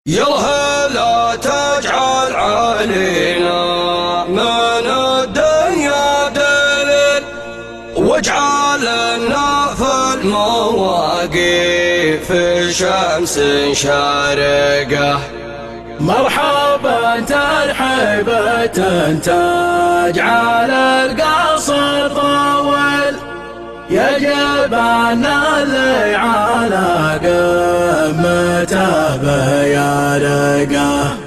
يلا لا تجعل علينا من الدنيا دليل، واجعلنا في المواقف شمس شارقة. مرحبا ترحيبة تجعل القصر طويل، يجب أن اللي على قمته بيرقه.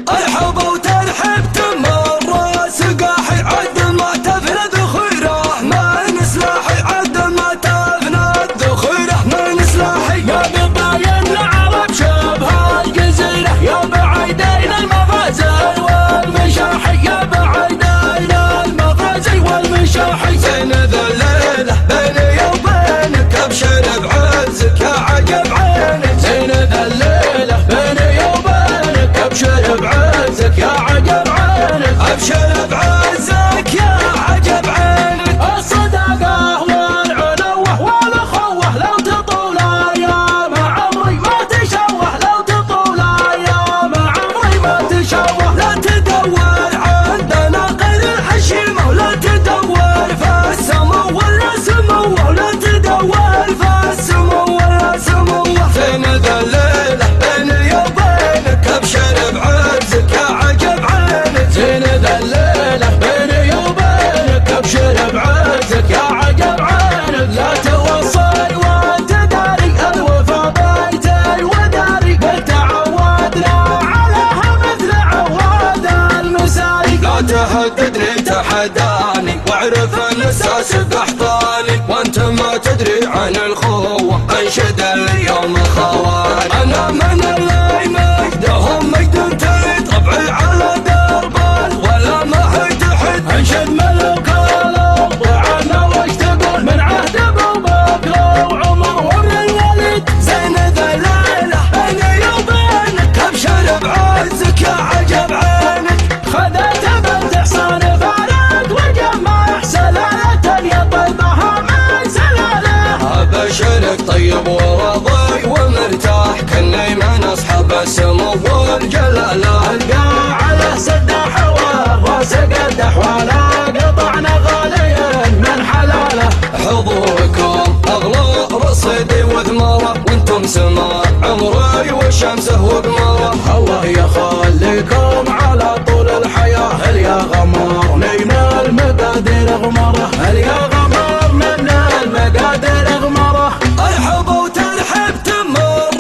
ارحب وترحب تمر سقاحي عد ما تفنى ذخيره من سلاحي، عد ما تفنى ذخيره من سلاحي. يا بطاين العرب شبه الجزيرة، يا بعيدين المغازي والمشاحي، يا بعيدين المغازي والمشاحي. زين ذا الليلة بيني وبينك ابشر بعزك يا عجب عينك. زين ذا الليلة بيني وبينك ابشر بعزك يا عجب عينك. ابشر بعزك يا عجب عينك. الصداقة والعنوة والاخوة لو تطول ايام عمري ما تشوه، لو تطول ايام عمري ما تشوه. لا تدور عندنا غير الحشيمة، ولا تدور في السماء ولا سموه، ولا تدور في السماء ولا سموه. زين ذا الليلة بيني وبينك ابشر بعزك يا عجب عينك. زين ذا الليلة بيني وبينك ابشر بعزك يا عجب عينك. لا توصل وانت داري الوفا بيتي وداري، قد تعودنا عليها مثل عواد المساري. لا تهددني تحداني واعرف الاساس قحطاني، وانت ما تدري عن الخوة انشد اليوم خواني. انا من اللي مجدهم مجد طبعي على درب ولا ما حد حد. انشد ملوك الارض عنا وش تقول من عهد ابو بكر وعمر وابن الوليد. زين ذا الليلة بيني وبينك ابشر بعزك يا عجب عينك. خذت بنت حصان فارد وجمع سلالة يطلبها من سلالة. ابشرك طيب وراضي ومرتاح كني من اصحاب السمو والجلاله. القى على سد حواه وسقى الدحواله، قطعنا غاليا من حلاله. حضوركم اغلى رصيدي وثمره، وانتم سماء عمري وشمسه وقمره. الله يخليكم على طول الحياه، هل يا غمار من المقادير غمره، هل يا غمار من المقادير غمره. ارحب وترحب تمر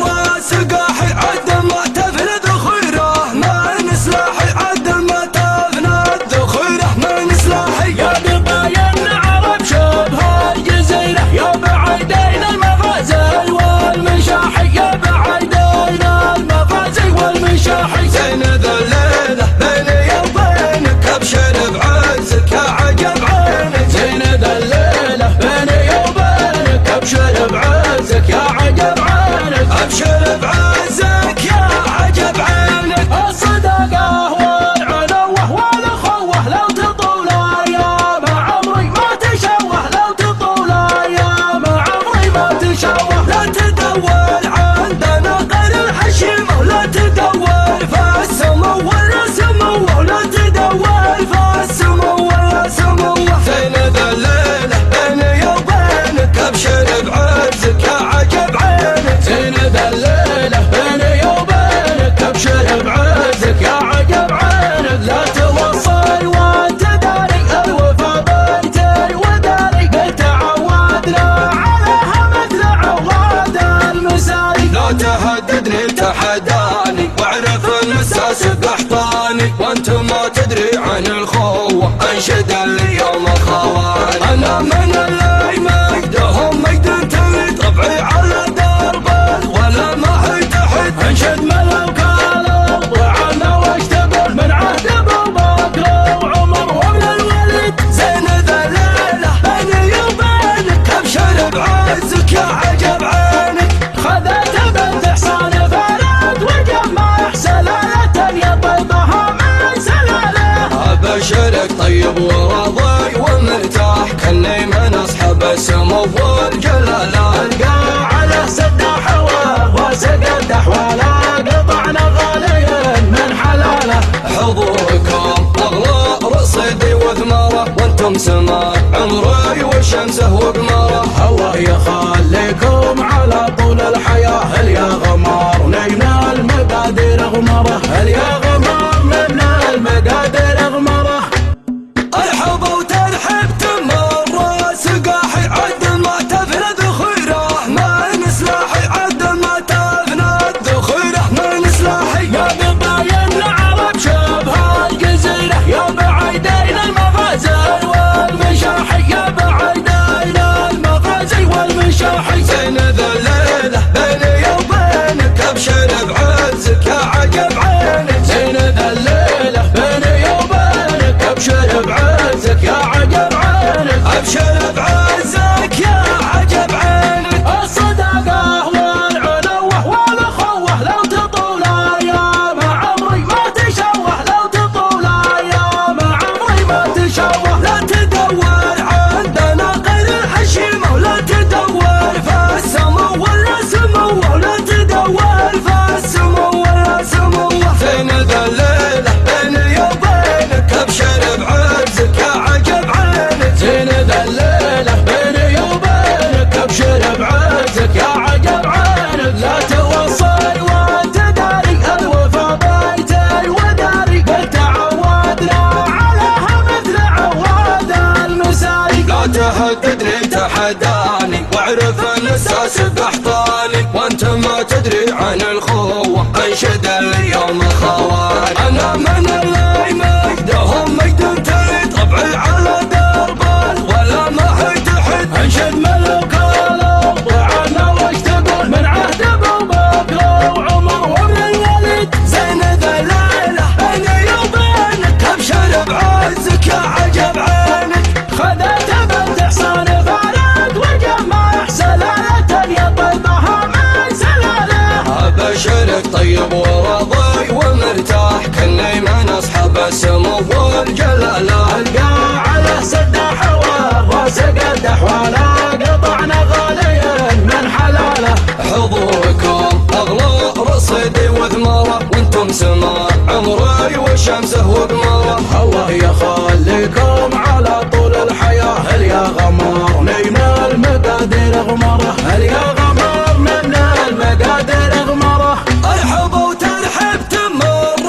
سقاحي عد ما تفنى ذخيره من سلاحي، عد ما تفنى ذخيره من سلاحي. يا بطاين العرب شبه الجزيرة، يا بعيدين المغازي والمشاحي، يا بعيدين المغازي والمشاحي. زين ذا الليلة بيني وبينك ابشر بعزك يا عجب عينك. زين ذا الليلة بيني وبينك ابشر بعزك يا عجب عينك. ابشر بعزك يا عجب عينك. الصداقة والعنوة والاخوة لو تطول ايام عمري ما تشوه، لو تطول ايام عمري ما تشوه. لا تدور عندنا غير الحشيمة، ولا تدور في السماء ولا سموه، ولا تدور في السماء ولا سموه. زين ذا الليلة بيني وبينك ابشر بعزك يا عجب عينك. زين ذا الليلة بيني وبينك ابشر بعزك يا عجب عينك. لا توصل وانت داري الوفا بيتي وداري، قد تعودنا عليها مثل عواد المساري. لا تهددني تحداني واعرف الاساس قحطاني، وانت ما تدري عن الخوة انشد اليوم خواني. انا من اللي مجدهم مجد طبعي على درب ولا ما حد حد. انشد ملوك الارض عنا وش تقول من عهد ابو بكر وعمر وابن الوليد. زين ذا الليلة بيني وبينك ابشر بعزك يا عجب عينك. خذت بنت حصان فارد وجمع سلالة يطلبها من سلالة. ابشرك طيب وراضي ومرتاح كني من اصحاب السمو والجلاله. القى على سد حواه وسقى الدحواله، وشمسه وقمره. الله يخليكم على طول الحياة. هل يا غمار نجم المقادير غمره. هل يا غمار من المقادير غمره. الحب وترحب تمر سقاحي عدل ما تفنى ذخيره. من سلاحي عدل ما تفنى ذخيره. من سلاحي يا بقايا العرب شبه الجزيرة. يا بعيدين المغازي والمشاحي. يا بعيدين المغازي والمشاحي. زين ذا الليلة بيني وبينك ابشر بعزك يا عجب عينك. زين ذا الليلة بيني وبينك ابشر بعزك يا عجب عينك. ابشر بعزك يا عجب عينك. الصداقة والعلوة والاخوة لو تطول ايام عمري ما تشوه. لو تطول ايام عمري ما تشوه. لا تدور عندنا غير الحشيمة. ولا تدور في السمو ولا سمو. ولا تدور في السمو ولا سمو. زين ذا الليلة بيني وبينك ابشر بعزك يا عجب عينك. زين ذا الليلة بيني وبينك ابشر بعزك يا عجب عينك. لا توصي وانت داري الوفا بيتي وداري. قلت عودنا عليها مثل عواد المساري. لا تهددني تحداني واعرف الاساس بحطاني. وانت ما تدري عن الخوة انشد اليوم خواني. انا من اللي مجدهم مجد تري طبعي على درب ولا ما حد حد. انشد ملوك الارض عنا وش تقول من عهد ابو بكر وعمر وابن الوليد. زين ذا الليلة بيني وبينك ابشر بعزك يا عجب عينك. خذت بنت حصان فارد وجمع سلالة يطلبها من سلالة. ابشرك طيب وراضي ومرتاح كني من اصحاب السمو والجلاله. القى على سد حوار راس قدح ولا قطعنا غاليا من حلاله. حضوركم اغلى رصيدي وثمره. وانتم سماء عمري وشمسه وقمره. الله يخليكم على طول الحياة. هل يا غمار نجم المقادير غمره. هل يا غمار من المقادير غمره. الحب وترحب تمر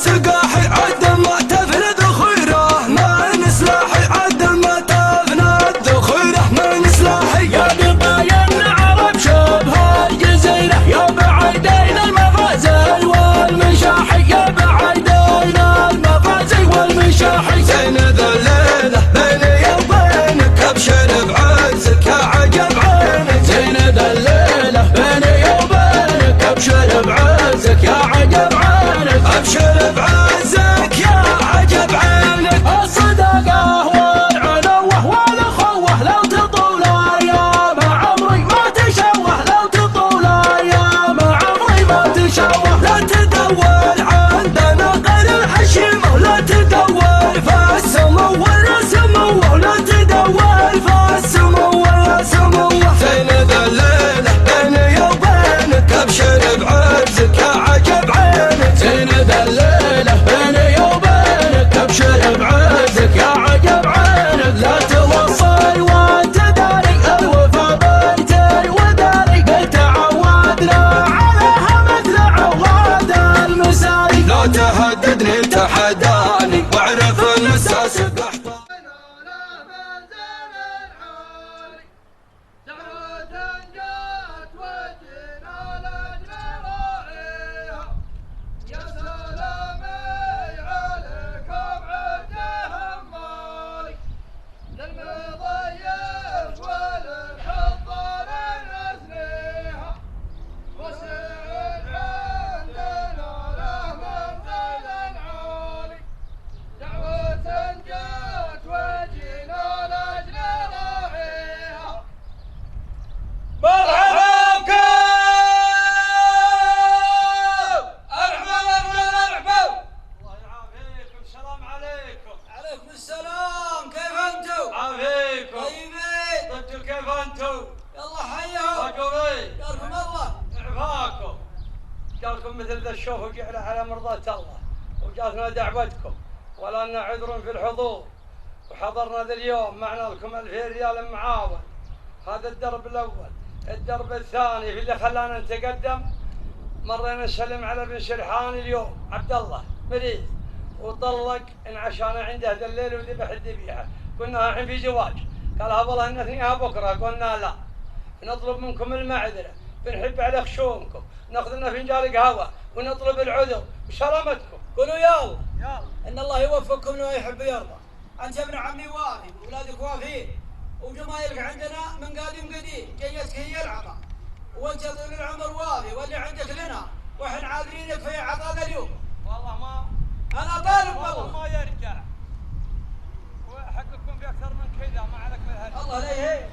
سقاحي عدل ما تفنى ذخيره. من سلاحي عدل ما تفنى ذخيره. من سلاحي يا بقايا العرب شبه الجزيرة. يا بعيدين المغازي والمشاحي. يا بعيدين المغازي والمشاحي. زين ذا الليلة بيني وبينك ابشر بعزك يا عجب عينك. زين ذا الليلة بيني وبينك ابشر بعزك يا عجب عينك. ابشر بعزك يا عجب عينك. الصداقة والعلوة والاخوة لو تطول ايام عمري ما تشوه. لو تطول ايام عمري ما تشوه. لا تدور عندنا غير الحشيمة. ولا تدور في السمو ولا سمو. ولا تدور في السمو ولا سمو. زين ذا الليلة بيني وبينك ابشر بعزك يا عجب عينك. زين ذا الليلة بيني وبينك ابشر بعزك يا عجب عينك. لا توصي وانت داري الوفا بيتي وداري. قلت عودنا عليها مثل عواد المساري. لا تهددني تحداني واعرف المساس بحطاني. جالكم مثل ذا الشوف وجعل على مرضاة الله وجاتنا دعوتكم ولا لنا عذر في الحضور وحضرنا ذا اليوم معنا لكم 2000 ريال معاون. هذا الدرب الأول. الدرب الثاني في اللي خلانا نتقدم، مرينا نسلم على ابن سرحان اليوم عبد الله مريض وطلق إن عشان عنده ذا الليل وذبح الذبيحة. قلنا الحين في زواج، قال والله نثنيها بكرة. قلنا لا، نطلب منكم المعذرة، بنحب على خشومكم، ناخذ لنا فنجان قهوة ونطلب العذر بسلامتكم. قولوا يا الله يا الله ان الله يوفقكم لما يحب ويرضى. انت ابن عمي وافي واولادك وافين، وجمايلك عندنا من قديم قديم، جيتك هي العطاء، وانت طول العمر وافي واللي عندك لنا، واحنا عاذرينك في عطاء اليوم. والله ما انا طالب والله ما يرجع، وحقكم في اكثر من كذا، ما عليك من هذا. الله لا يهين.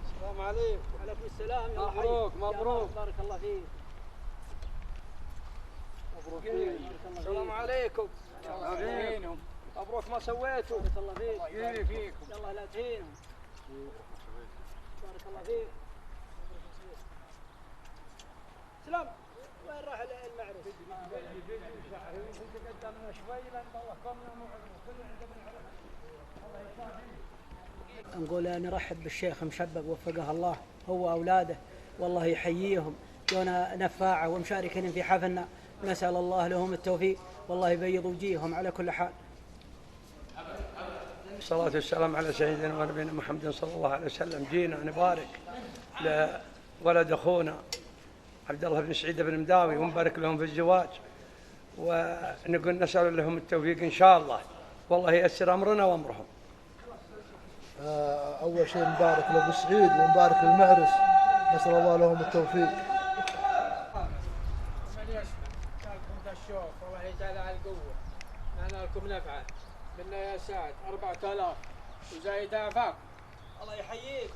السلام عليكم. وعليكم السلام. يا مبروك مبروك. بارك الله فيك. مبروك فيك. السلام عليكم. عليكم. مبروك ما سويتوا. بارك الله فيك. يجيني فيكم. يلا لا تهينوا. بارك الله فيك. سلام. وين راح المعرس؟ تقدمنا شوي لان والله قمنا كل عندنا. نقول نرحب بالشيخ مشبب وفقه الله هو واولاده، والله يحييهم، جونا نفاعه ومشاركين في حفلنا، نسال الله لهم التوفيق، والله يبيض وجيههم على كل حال. الصلاة والسلام على سيدنا ونبينا محمد صلى الله عليه وسلم. جينا نبارك لولد اخونا عبد الله بن سعيد بن مداوي ونبارك لهم في الزواج، ونقول نسأل لهم التوفيق إن شاء الله، والله ييسر أمرنا وأمرهم. أول شيء نبارك لأبو سعيد ونبارك للمعرس، نسأل الله لهم التوفيق. الشوف الله يجعل على القوة، معنا لكم نفعه، منا يا سعد 4000 وزايد أعفاك. الله يحييك.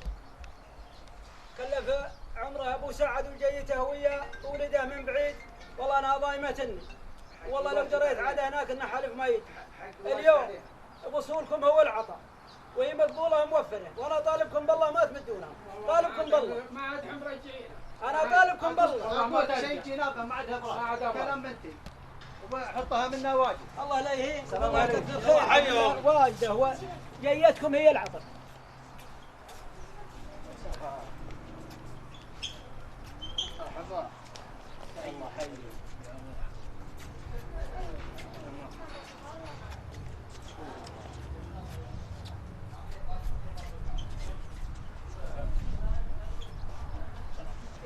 كلف عمره ابو سعد وجيته ويا ولده من بعيد، والله انا ضايمتني، والله لو جريت عاد هناك انه حلف ميت. اليوم بوصولكم هو العطاء، وهي مقبوله موفره، وانا طالبكم بالله ما تمدونها، طالبكم بالله. ما عاد عمره يجينا. انا طالبكم بالله. ما شيء جنابه ما عاد افراح كلام بنتي وحطها منا واجد. الله لا يهين. الله يكثر واجده هو جيتكم هي العطاء. الله حي.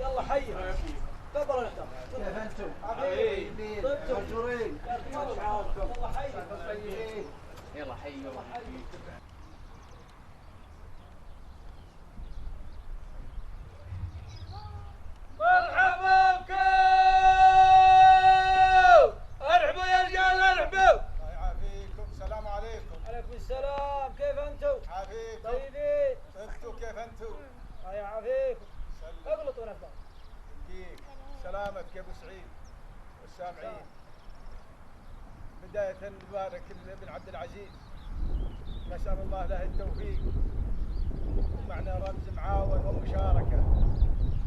يلا حي. تفضلوا نحتار. كيف انتم؟ حبيبي. مأجورين. يلا حي. يلا حي يلا حي. مرحبا بكم، ارحبوا يا رجال ارحبوا. الله يعافيكم. السلام عليكم. عليكم السلام. كيف انتم؟ عافيكم. طيبين. انتم كيف انتم؟ الله يعافيكم. سلم. اغلطوا نفسك. يديك سلامتك يا ابو سعيد والسامعين. بداية نبارك لابن عبد العزيز، نسأل الله له التوفيق، معنا رمز معاون ومشاركة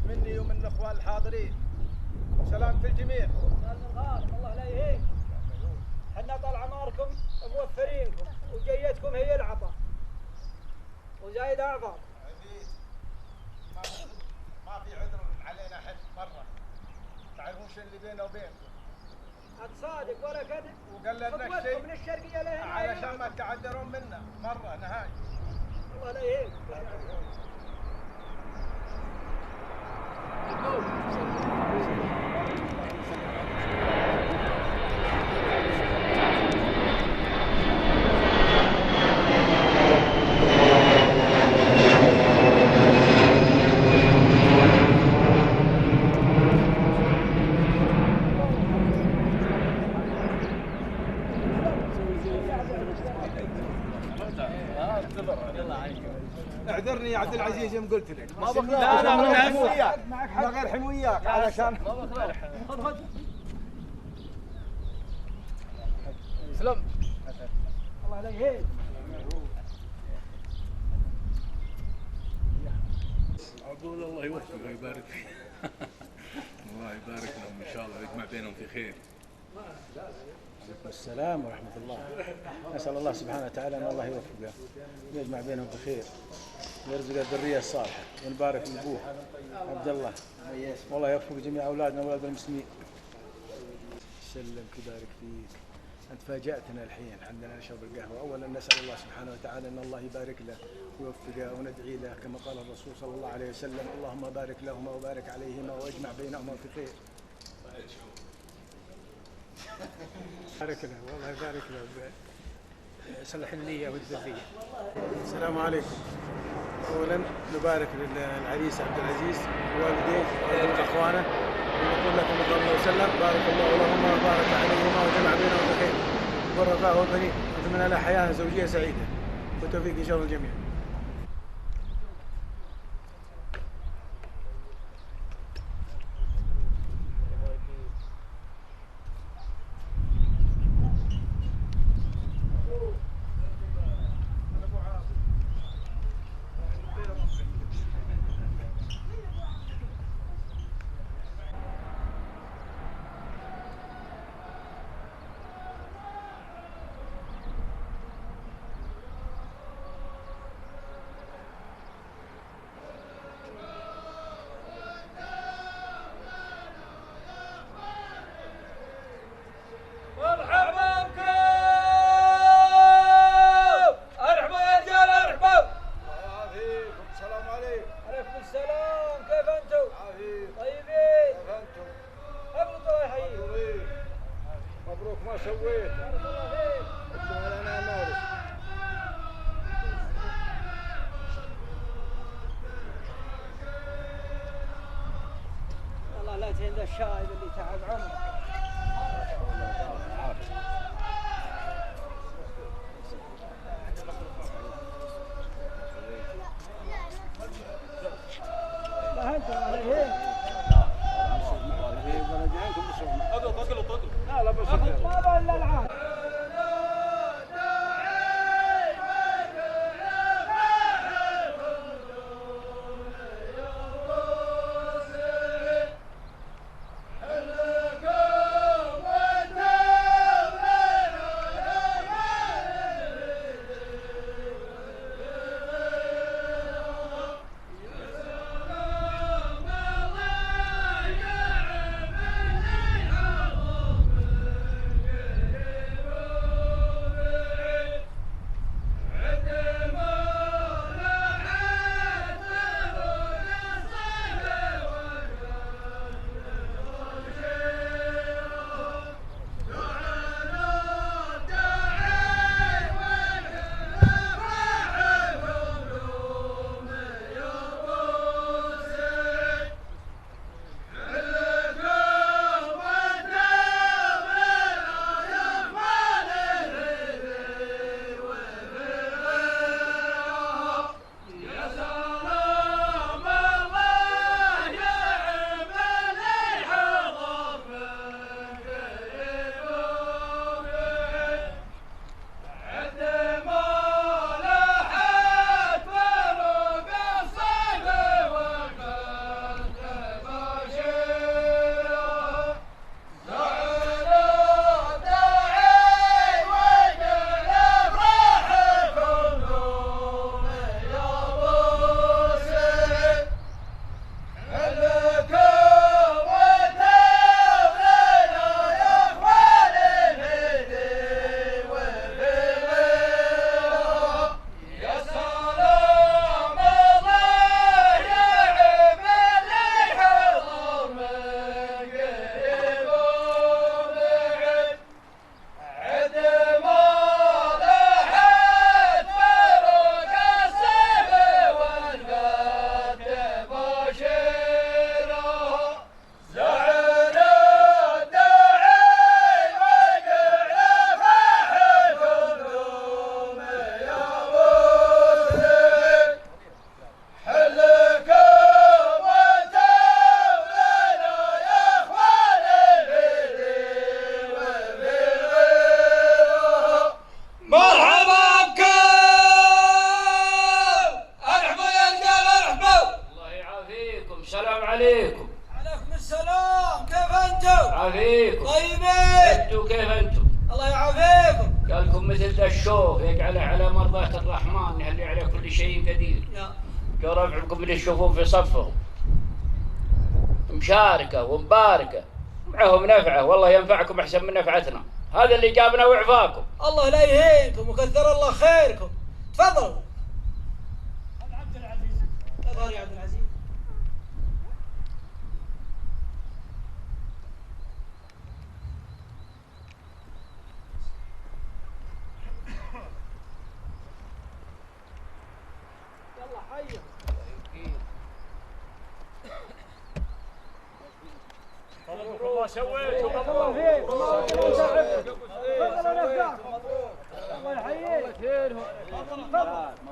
مني ومن الاخوان الحاضرين. سلامة الجميع. سلم الغالب الله لا يهيك. حنا طال عماركم موفرينكم، وجيتكم هي العطاء وزايد اعظم. عزيز ما في عذر علينا حد مرة، تعرفون شو اللي بيننا وبينكم، صادق ولا كذب. وقللنا شيء من الشرقيه لهنا علشان ما تعذرون منا مرة نهائي. الله لا يهيك. اعذرني يا عبد العزيز يوم قلت لك ما بخلع. لا لا، ما لا، غير وياك ما غير حين وياك علشان سلم. الله لا يهيك. أقول الله يوفقه ويبارك فيه. الله يبارك لهم إن شاء الله ويجمع بينهم في خير. عليكم السلام ورحمة الله. نسأل الله سبحانه وتعالى أن الله يوفقه ويجمع بينهم بخير ويرزق الذرية الصالحة ونبارك لأبوه عبد الله، والله يوفق جميع أولادنا وأولاد المسلمين. سلمك ويبارك فيك. أنت فاجأتنا الحين عندنا نشرب القهوة. أولا نسأل الله سبحانه وتعالى أن الله يبارك له ويوفقه وندعي له كما قال الرسول صلى الله عليه وسلم: اللهم بارك لهما وبارك عليهما واجمع بينهما في خير. بارك له، والله يبارك له، يصلح النية والذرية. السلام عليكم. أولا نبارك للعريس عبد العزيز ووالديه وأخوانه ونقول لكم صلى الله عليه وسلم: بارك الله لهما وبارك عليهما وجمع بينهما بخير والرفاه والبنين، وأتمنى له حياة زوجية سعيدة وتوفيق إن شاء الله الجميع. عند الشايب اللي تعب عمره. لا انتم عليهم. لا بس ما الا العاد. لك وبات الرحمن اللي على كل شيء قدير. جو رفعكم اللي تشوفون في صفهم مشاركة ومباركة معهم نفعه، والله ينفعكم أحسن من نفعتنا. هذا اللي جابنا وعفاكم. الله لا يهينكم وكثر الله خيركم. تفضلوا. عبد العزيز. تفضل يا عبد العزيز. يلا حي. مبروك ما سويتوا. الله فيك. الله يحييك.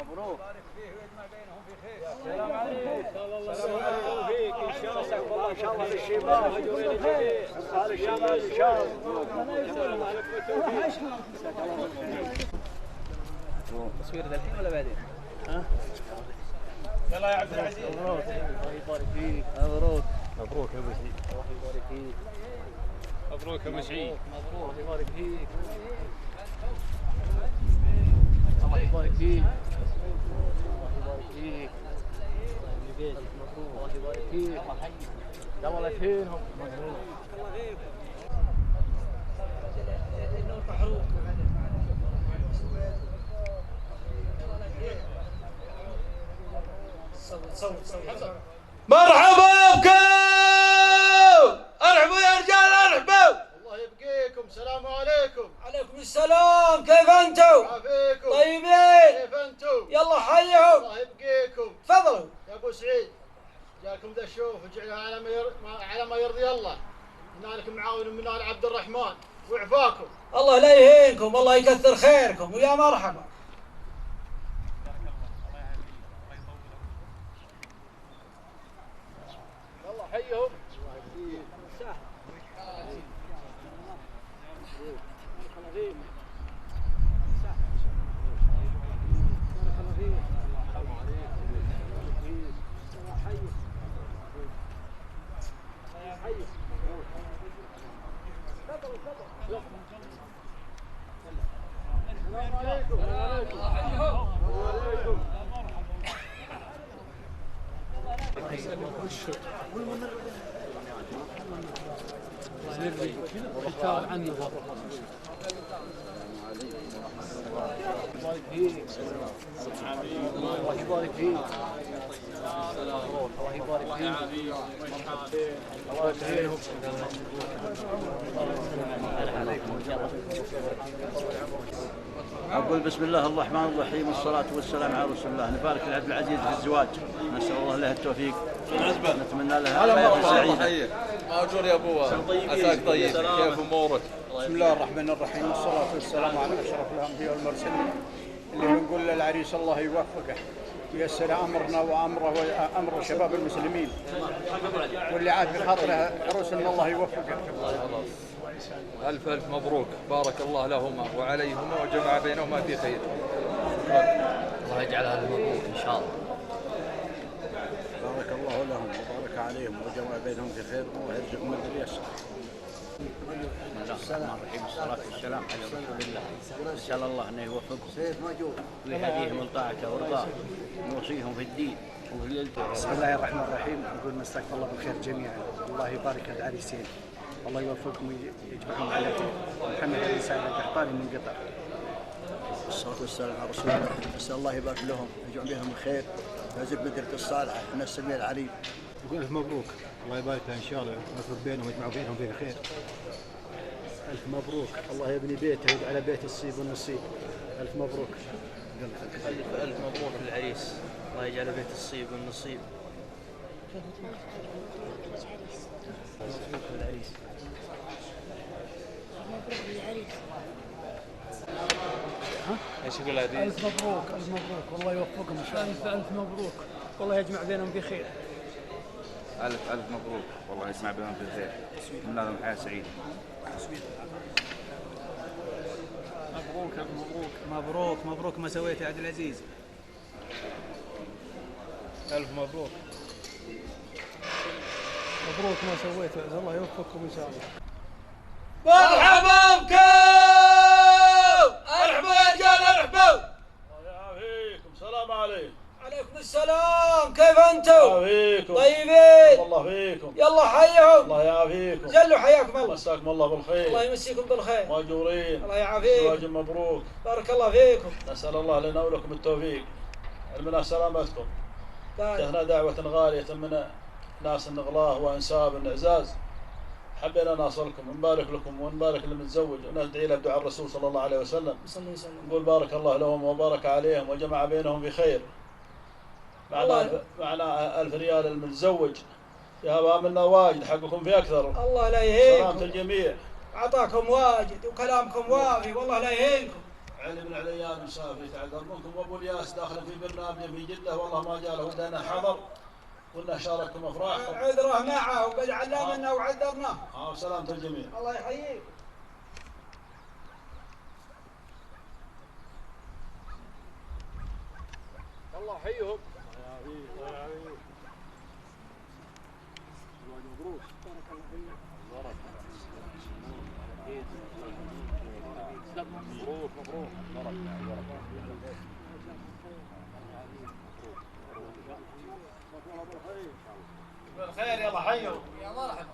مبروك. بارك فيه ويجمع بينهم في خير. السلام عليكم. الله فيك ان شاء الله. والله ان شاء الله في الشباب اجرين الخير. هذا الشباب ان شاء الله. تصوير ذا الحين ولا بعدين؟ ها؟ يلا يا عبد العزيز. مبروك. الله يبارك فيك. مبروك. مبروك يا ابو سعيد. الله يبارك فيك. مبروك يا ابو سعيد. مبروك. الله يبارك فيك. الله يبارك فيك. الله يبارك فيك. مبروك. الله يبارك فيك. يلا لا تهينهم. مبروك. مرحبا بكم، ارحبوا يا رجال ارحبوا. الله يبقيكم. السلام عليكم. عليكم السلام. كيف انتم؟ عافيكم. طيبين. كيف انتم؟ يلا حيهم. الله يبقيكم. تفضلوا. يا ابو سعيد جاكم ذا الشوف وجعلها على ما يرضي الله. هنالك معاون من ال عبد الرحمن وعفاكم. الله لا يهينكم، الله يكثر خيركم ويا مرحبا. يلا حيهم. الله يبارك فيك. الله يبارك فيك. الله يسعدهم. أقول بسم الله الرحمن الرحيم والصلاة والسلام على رسول الله. نبارك لعبد العزيز في الزواج، نسأل الله له التوفيق، نتمنى له حياة سعيدة. ماجور يا ابو عساك طيب، كيف امورك؟ بسم الله الرحمن الرحيم والصلاة والسلام على أشرف الأنبياء والمرسلين. اللي بنقول للعريس الله يوفقه وييسر أمرنا وأمره وأمر شباب المسلمين، واللي عاد في خاطره عروس إن الله يوفقه. ألف ألف مبروك، بارك الله لهما وعليهما وجمع بينهما في خير. الله يجعلها مبروك إن شاء الله. بارك الله لهم وبارك عليهم وجمع بينهم في خير ويرزقهم اليسر. بسم الله الرحمن الرحيم والصلاة والسلام على رسول الله. نسأل الله أنه يوفقهم ويهديهم لطاعته ورضاه ويوصيهم في الدين وفي الالتزام. بسم الله الرحمن الرحيم. نقول مساكم الله بالخير جميعا. الله يبارك العريسين، الله يوفقهم ويجمعهم على دين. محمد بن سعيد القحطاني من قطر. الصلاة والسلام على رسول الله. نسأل الله يبارك لهم ويجمع بهم الخير ويرزق بدرة الصالحة من السميع العليم. نقول ألف مبروك، الله يبارك لها إن شاء الله ويوفق بينهم ويجمع بينهم في خير. ألف مبروك، الله يبني بيته ويجعل بيت الصيب والنصيب. ألف مبروك. ألف مبروك للعريس، الله يجعل بيت الصيب والنصيب. مبروك للعريس. مبروك للعريس. ايش يقول العريس؟ ألف مبروك، ألف مبروك، والله يوفقهم إن شاء الله. ألف مبروك، والله يجمع بينهم بخير. ألف مبروك، والله يجمع بينهم بالخير. من لهم حياة سعيدة. مبروك مبروك مبروك مبروك ما سويت يا عبد العزيز. ألف مبروك. مبروك ما سويت، الله يوفقكم إن شاء الله. مرحبا بكم، ارحبوا يا رجال ارحبوا. عليكم. عليكم السلام، كيف انتم؟ فيكم طيبين؟ الله فيكم. يلا حيهم. الله يعافيكم. زلوا حياكم الله. مساكم الله بالخير. الله يمسيكم بالخير. ماجورين. الله يعافيكم. زواج مبروك. بارك الله فيكم. نسأل الله لنا ولكم التوفيق. علمنا سلامتكم. جاءنا دعوة غالية من ناس النغلاه وانساب النعزاز. حبينا نصلكم ونبارك لكم ونبارك للمتزوج وندعي له بدعاء الرسول صلى الله عليه وسلم. نقول بارك الله لهم وبارك عليهم وجمع بينهم بخير. معنا 1000 ريال المتزوج. يا هبا منا واجد، حقكم في اكثر. الله لا يهينكم. سلامة الجميع. عطاكم واجد وكلامكم وافي، والله لا يهينكم. علي بن عليان مسافر يتعذر منكم، وابو الياس داخل في برنامج في جده، والله ما جاء له ودنا حضر قلنا شارككم افراحكم. عذره معه وقد علمنا وعذرناه. وسلامة الجميع. الله يحييك. الله يحييهم. مبروك مبروك. بالخير يلا حيوا. يا مرحبا.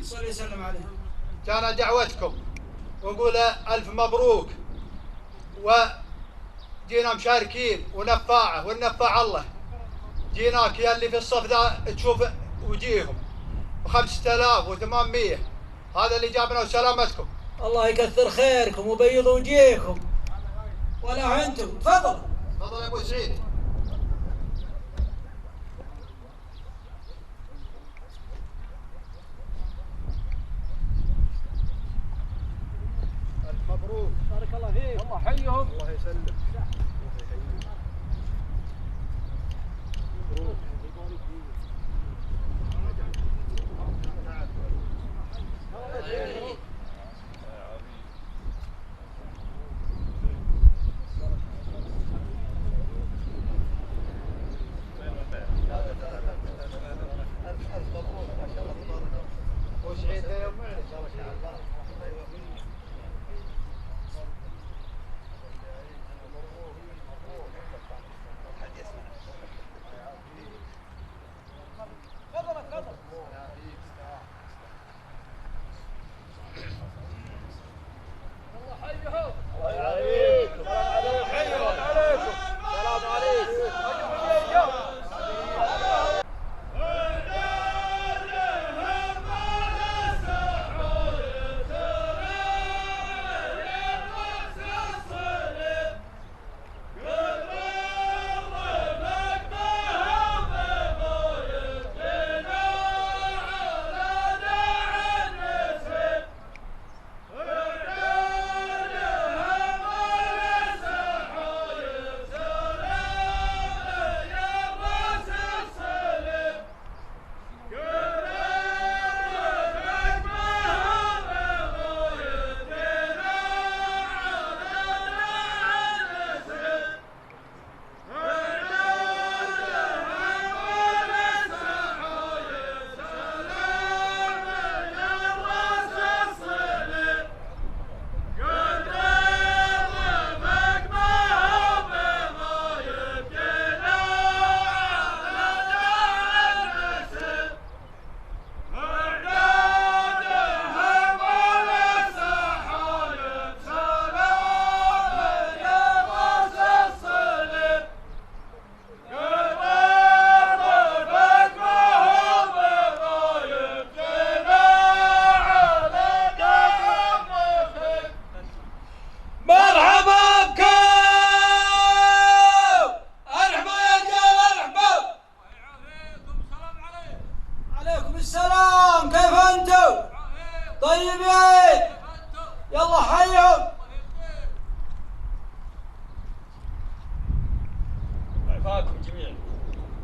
صلي وسلم عليه. جانا دعوتكم ونقول ألف مبروك، وجينا مشاركين ونفاعة والنفاع الله. جيناك يا اللي في الصف ذا تشوف وجيههم ب5800. هذا اللي جابنا وسلامتكم. الله يكثر خيركم وبيض وجيهكم. ولا انتم تفضل. تفضل يا ابو سعيد. ألف مبروك، بارك الله فيك. الله يحييهم. الله يسلم. مبروك.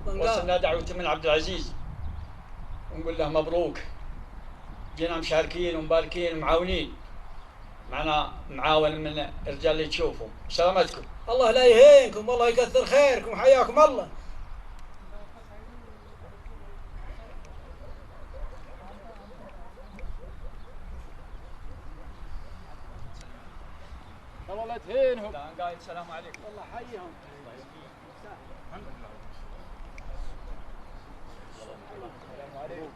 وصلنا دعوة من عبد العزيز ونقول له مبروك. جينا مشاركين ومباركين ومعاونين، معنا معاون من الرجال اللي تشوفوا. سلامتكم. الله لا يهينكم والله يكثر خيركم وحياكم الله. والله لا تهينهم. لا قايل السلام عليكم. الله يحييهم. السلام عليكم. السلام عليكم.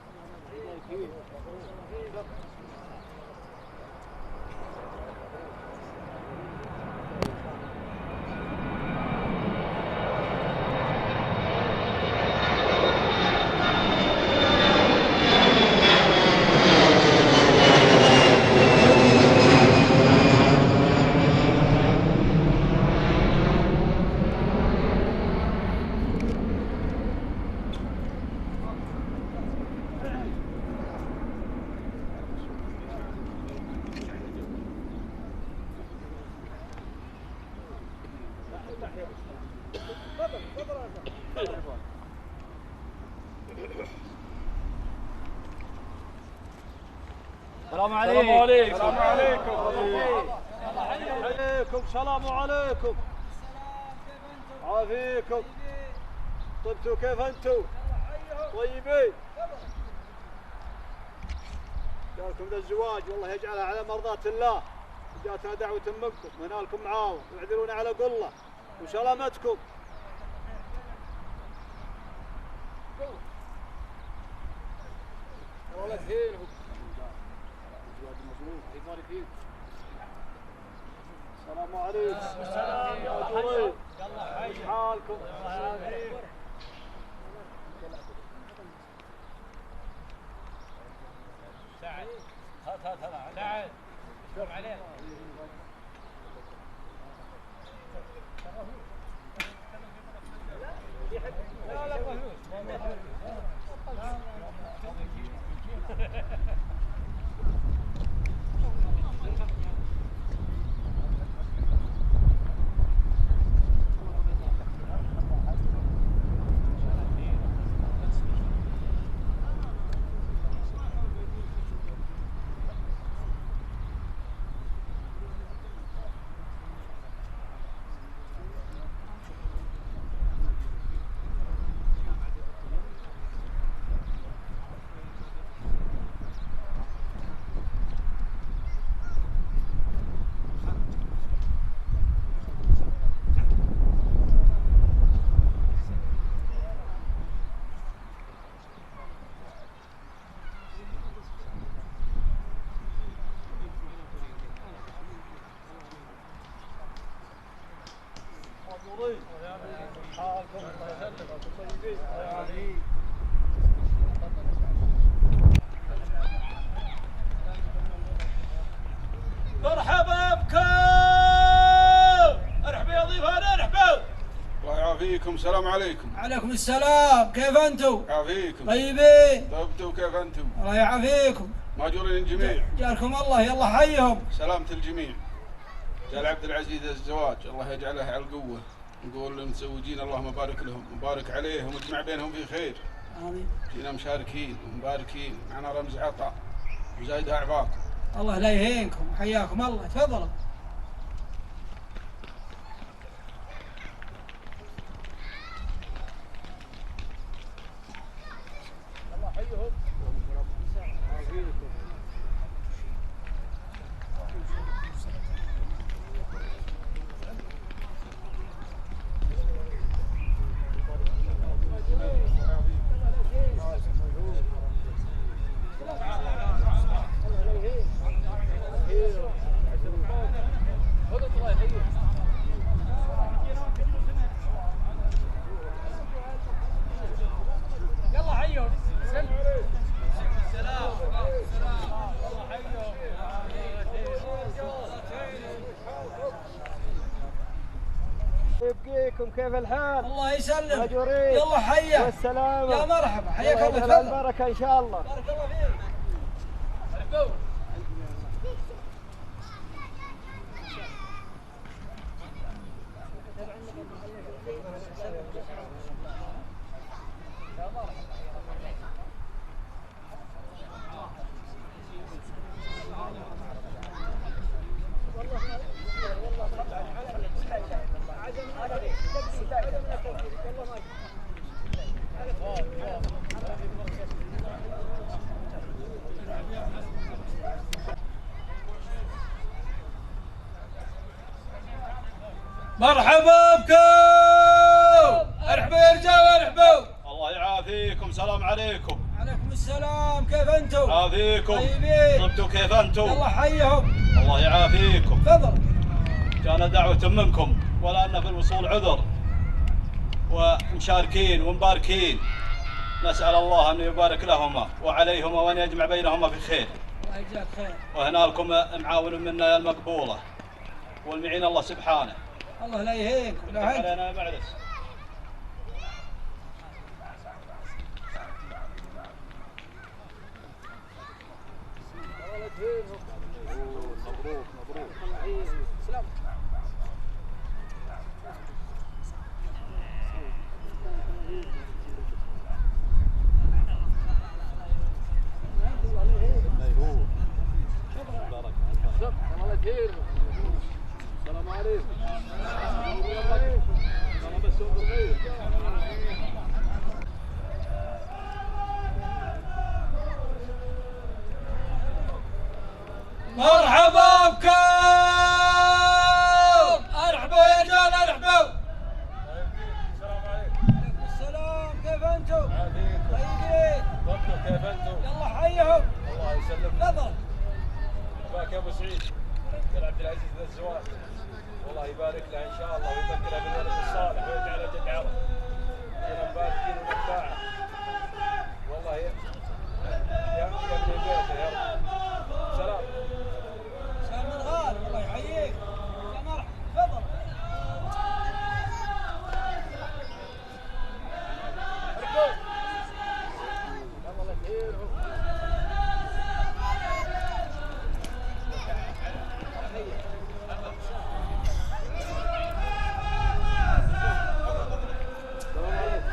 السلام عليكم. عليكم. السلام عليكم. عافيكم. طبتوا كيف انتم؟ طيبين. جاكم ذا الزواج والله يجعلها على مرضاة الله. جاتنا دعوة منكم وهنالكم معاون واعذرونا على قله وسلامتكم. والله تهينهم. يبارك فيك. السلام عليكم. السلام يا دوري. يلا حي حالكم. سعد هات سعد شوف عليه. لا لا مرحبا بكم. ارحبوا يا ضيفان ارحبوا. الله يعافيكم. السلام عليكم. عليكم السلام، كيف انتم؟ يعافيكم. طيبين؟ طيبتوا كيف انتم؟ الله يعافيكم. ماجورين الجميع. جاركم الله، يلا حيهم. سلامة الجميع. جال عبد العزيز الزواج الله يجعله على القوة. نقول للمتزوجين اللهم بارك لهم وبارك عليهم واجمع بينهم في خير. امين. جينا مشاركين ومباركين معنا رمز عطاء وزايد اعفاكم. الله لا يهينكم، حياكم الله، تفضلوا. الله حيهم. يلا حيهم. يبقيكم كيف الحال؟ الله يسلم. ماجورين. يلا حيا. والسلامة. يا مرحبا، حياك الله، تفضل. تفضل. البركة إن شاء الله. بارك الله فيك. مرحبا بكم. ارحبوا يا رجال ارحبوا. الله يعافيكم. سلام عليكم. عليكم السلام، كيف انتم؟ عافيكم. طيبين؟ طبتوا كيف انتم؟ يلا حيهم. الله يعافيكم. تفضل. كان دعوة منكم ولا أن في الوصول عذر ومشاركين ومباركين. نسأل الله أن يبارك لهما وعليهما وأن يجمع بينهما في خير. الله يجزاك خير. وهنا لكم معاون منا المقبولة والمعين الله سبحانه. الله لا يهينكم. لا علينا يا معلس. مبروك مبروك. سلام. السلام عليكم. مرحبا بكم. ارحبوا يا رجال ارحبوا. عليكم السلام، كيف انتم؟ طيبين؟ طبتوا كيف انتم؟ يلا حيهم. الله يسلمك. تفضل. ابو سعيد بن عبد العزيز ذا الزواج، والله يبارك له ان شاء الله ويذكره بالولد الصالح ويجعله جد عرب. جينا مباركين ونفاعه والله يا ابن بيته يا رب. سلام. سلام الغالي الله يحييك. يا مرحبا تفضل.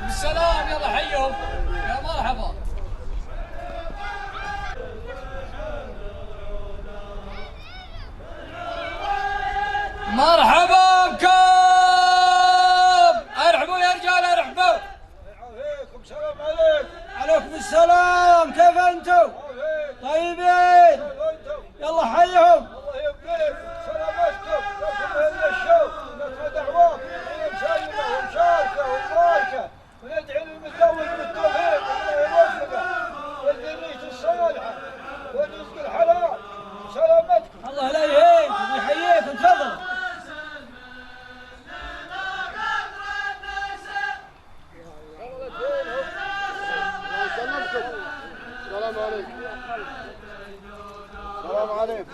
بالسلام يلا حيهم يا مرحبا. مرحبا بكم، ارحبوا يا رجال ارحبوا. عليكم سلام عليكم. عليكم السلام، كيف انتم؟ طيبين؟ يلا حيهم. الله يبقيكم سلامتكم لكم اهل الشوق نسمع دعواكم مسلمه ومشاركه ومباركه وندعي للمتزوج بالتوفيق الله يوفقه والذريه الصالحه والرزق الحلال. سلامتكم. الله لا يهينكم ويحييكم تفضلوا. السلام عليكم. السلام عليكم.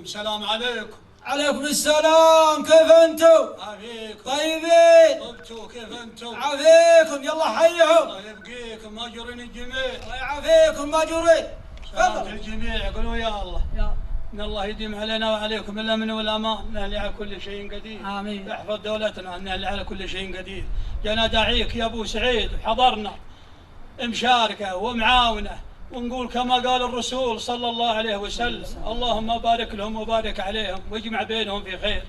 السلام عليكم. عليكم السلام، كيف انتم؟ عافيكم. طيبين؟ طبتوا كيف انتم؟ عافيكم، يلا حيهم. الله يبقيكم ماجورين الجميع. الله يعافيكم ماجورين. سلامة الجميع قولوا يا الله. يا ان الله يديم علينا وعليكم الامن والامان، نهلي على كل شيء قدير. امين. يحفظ دولتنا، نهلي على كل شيء قدير. جانا داعيك يا ابو سعيد وحضرنا مشاركه ومعاونه، ونقول كما قال الرسول صلى الله عليه وسلم: اللهم بارك لهم وبارك عليهم واجمع بينهم في خير.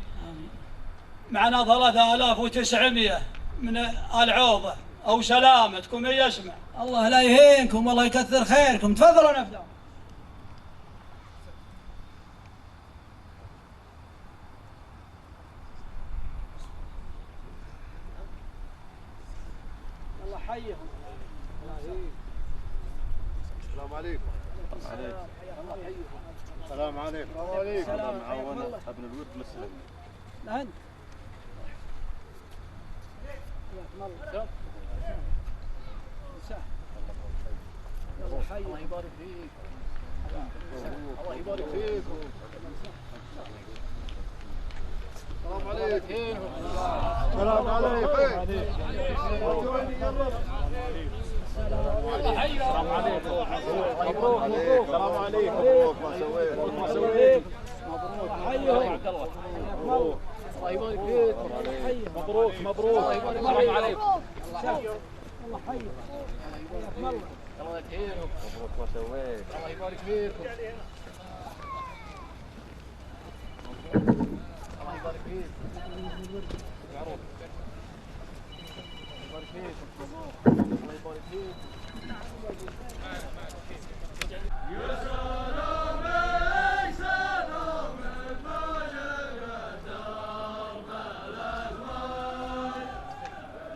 معنا 3900 من العوضة أو سلامتكم يسمع. الله لا يهينكم والله يكثر خيركم، تفضلوا نبدأ. الله حيهم. السلام عليكم. السلام عليكم. هذا معاون ابن الود مسلم. لا انت. الله يبارك فيك. الله يبارك فيكم. السلام عليكم. السلام عليكم. السلام عليكم. مبروك مبروك. السلام عليكم. مبروك ما سويت. مبروك ما سويت. مبروك. حيهم عبد الله. مبروك. الله يبارك فيك. مبروك مبروك. الله يبارك فيك. السلام عليكم. الله حيهم. الله يكرمك. مبروك ما سويت. الله يبارك فيكم. الله يبارك فيك. معروف. الله يبارك فيك. الله يبارك فيك. يا سلام يا سلام بجلد درب الأزمان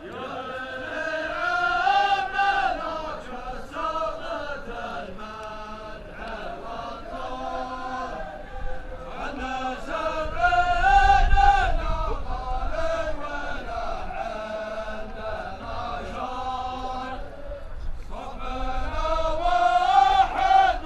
يا للعب ملك سقط المدح والطار عنا سبعنا نقل ولا عندنا شار صبنا واحد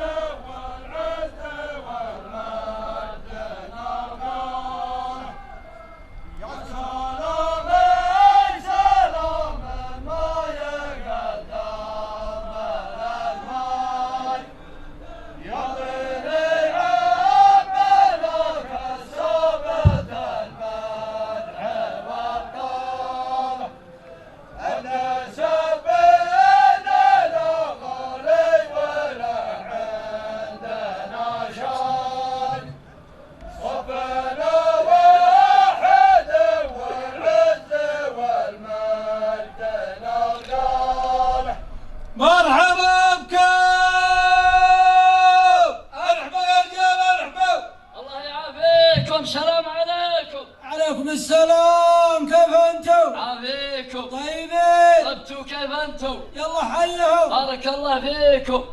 السلام، كيف انتم؟ عافيكم. طيبين. طبتوا كيف انتم؟ يلا حيهم. بارك الله فيكم.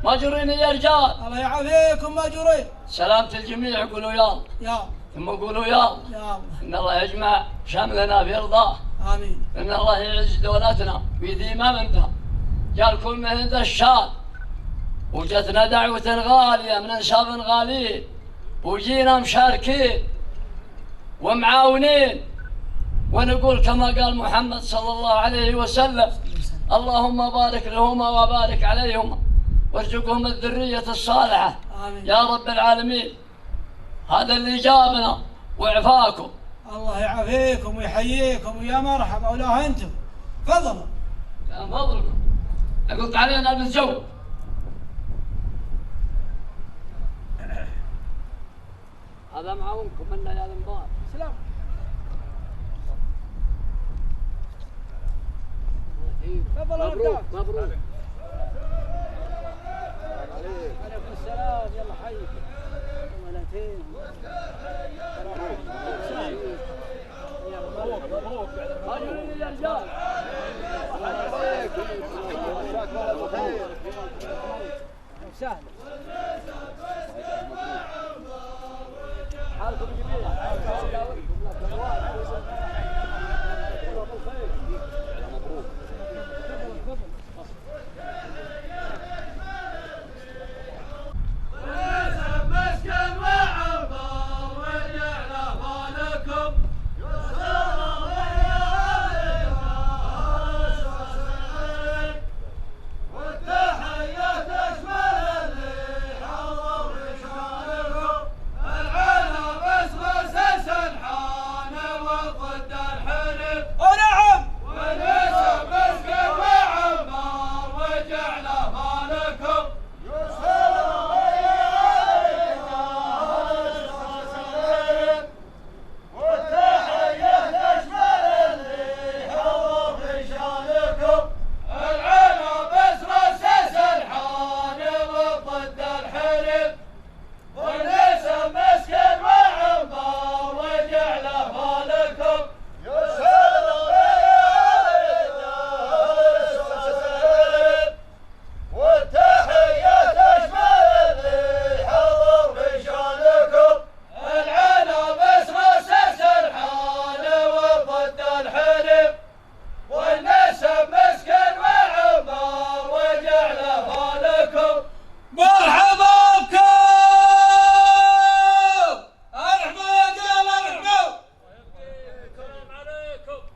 ماجورين يا رجال. الله يعافيكم ماجورين. سلامة الجميع قولوا يلا. يلا. ثم قولوا يلا. يلا. إن الله يجمع شملنا في رضاه. آمين. إن الله يعز دولتنا ويديم أمننا. جالكم من عند الشام وجتنا دعوة غالية من أنساب غاليين وجينا مشاركين ومعاونين ونقول كما قال محمد صلى الله عليه وسلم اللهم بارك لهما وبارك عليهما وارزقهم الذرية الصالحة. آمين. يا رب العالمين. هذا اللي جابنا وعفاكم. الله يعافيكم ويحييكم ويا مرحبا ولا انتم. تفضلوا. يا فضلكم. أقلت علينا بالجو. هذا معاونكم منا يا الانبار. سلام. مبروك مبروك. عليكم السلام، يلا حيكم. ولدين. مبروك مبروك. ماجورين يا رجال. سهل. حالكم جميل.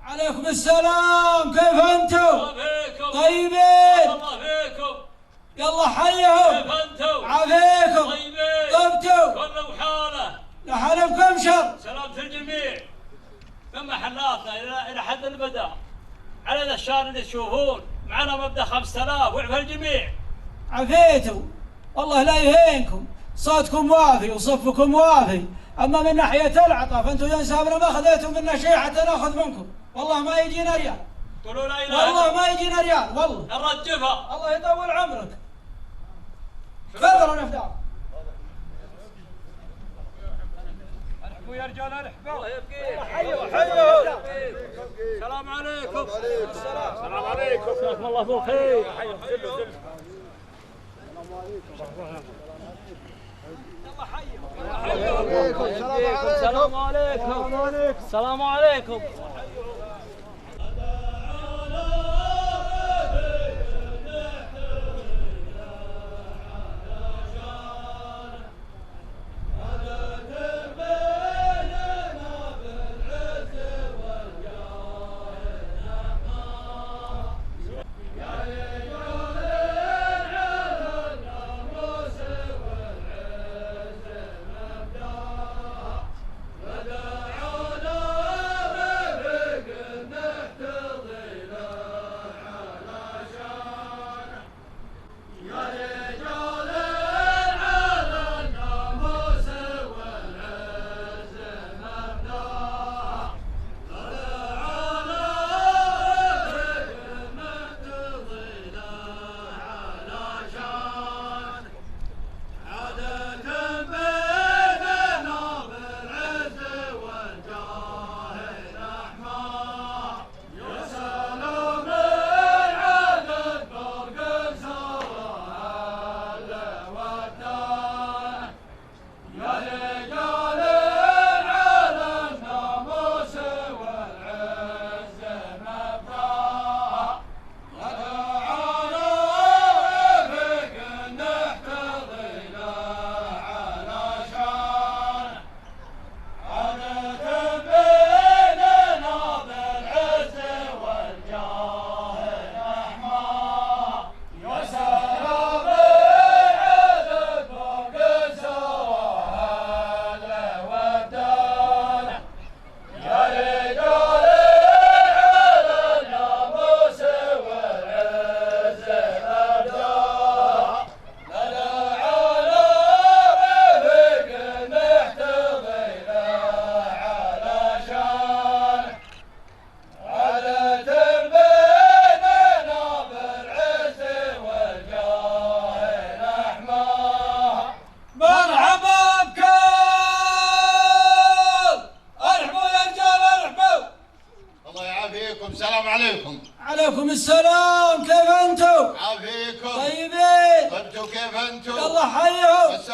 عليكم السلام، كيف انتم؟ طيبين. يلا حيهم. كيف انتم؟ عافيكم. طيبين. طبتوا. كله بحاله. لحالكم شر. سلامة الجميع. من محلاتنا الى حد البداء. على الاشياء اللي تشوفون معنا مبدا 5000 وعفى الجميع. عفيتوا. والله لا يهينكم، صوتكم وافي وصفكم وافي، اما من ناحيه العطاء فانتم يا انسابنا ما خذيتوا منا شيء حتى ناخذ منكم، والله ما يجينا ريال. قولوا لا اله والله ما يجينا ريال، والله. الرجفه. الله يطول عمرك. تفضلوا نفداك. ارحبوا يا رجال ارحبوا. الله يبقيك. حيوا حيوا. السلام عليكم. السلام عليكم. جزاكم الله بالخير. حيوا حيوا. السلام عليكم. السلام عليكم.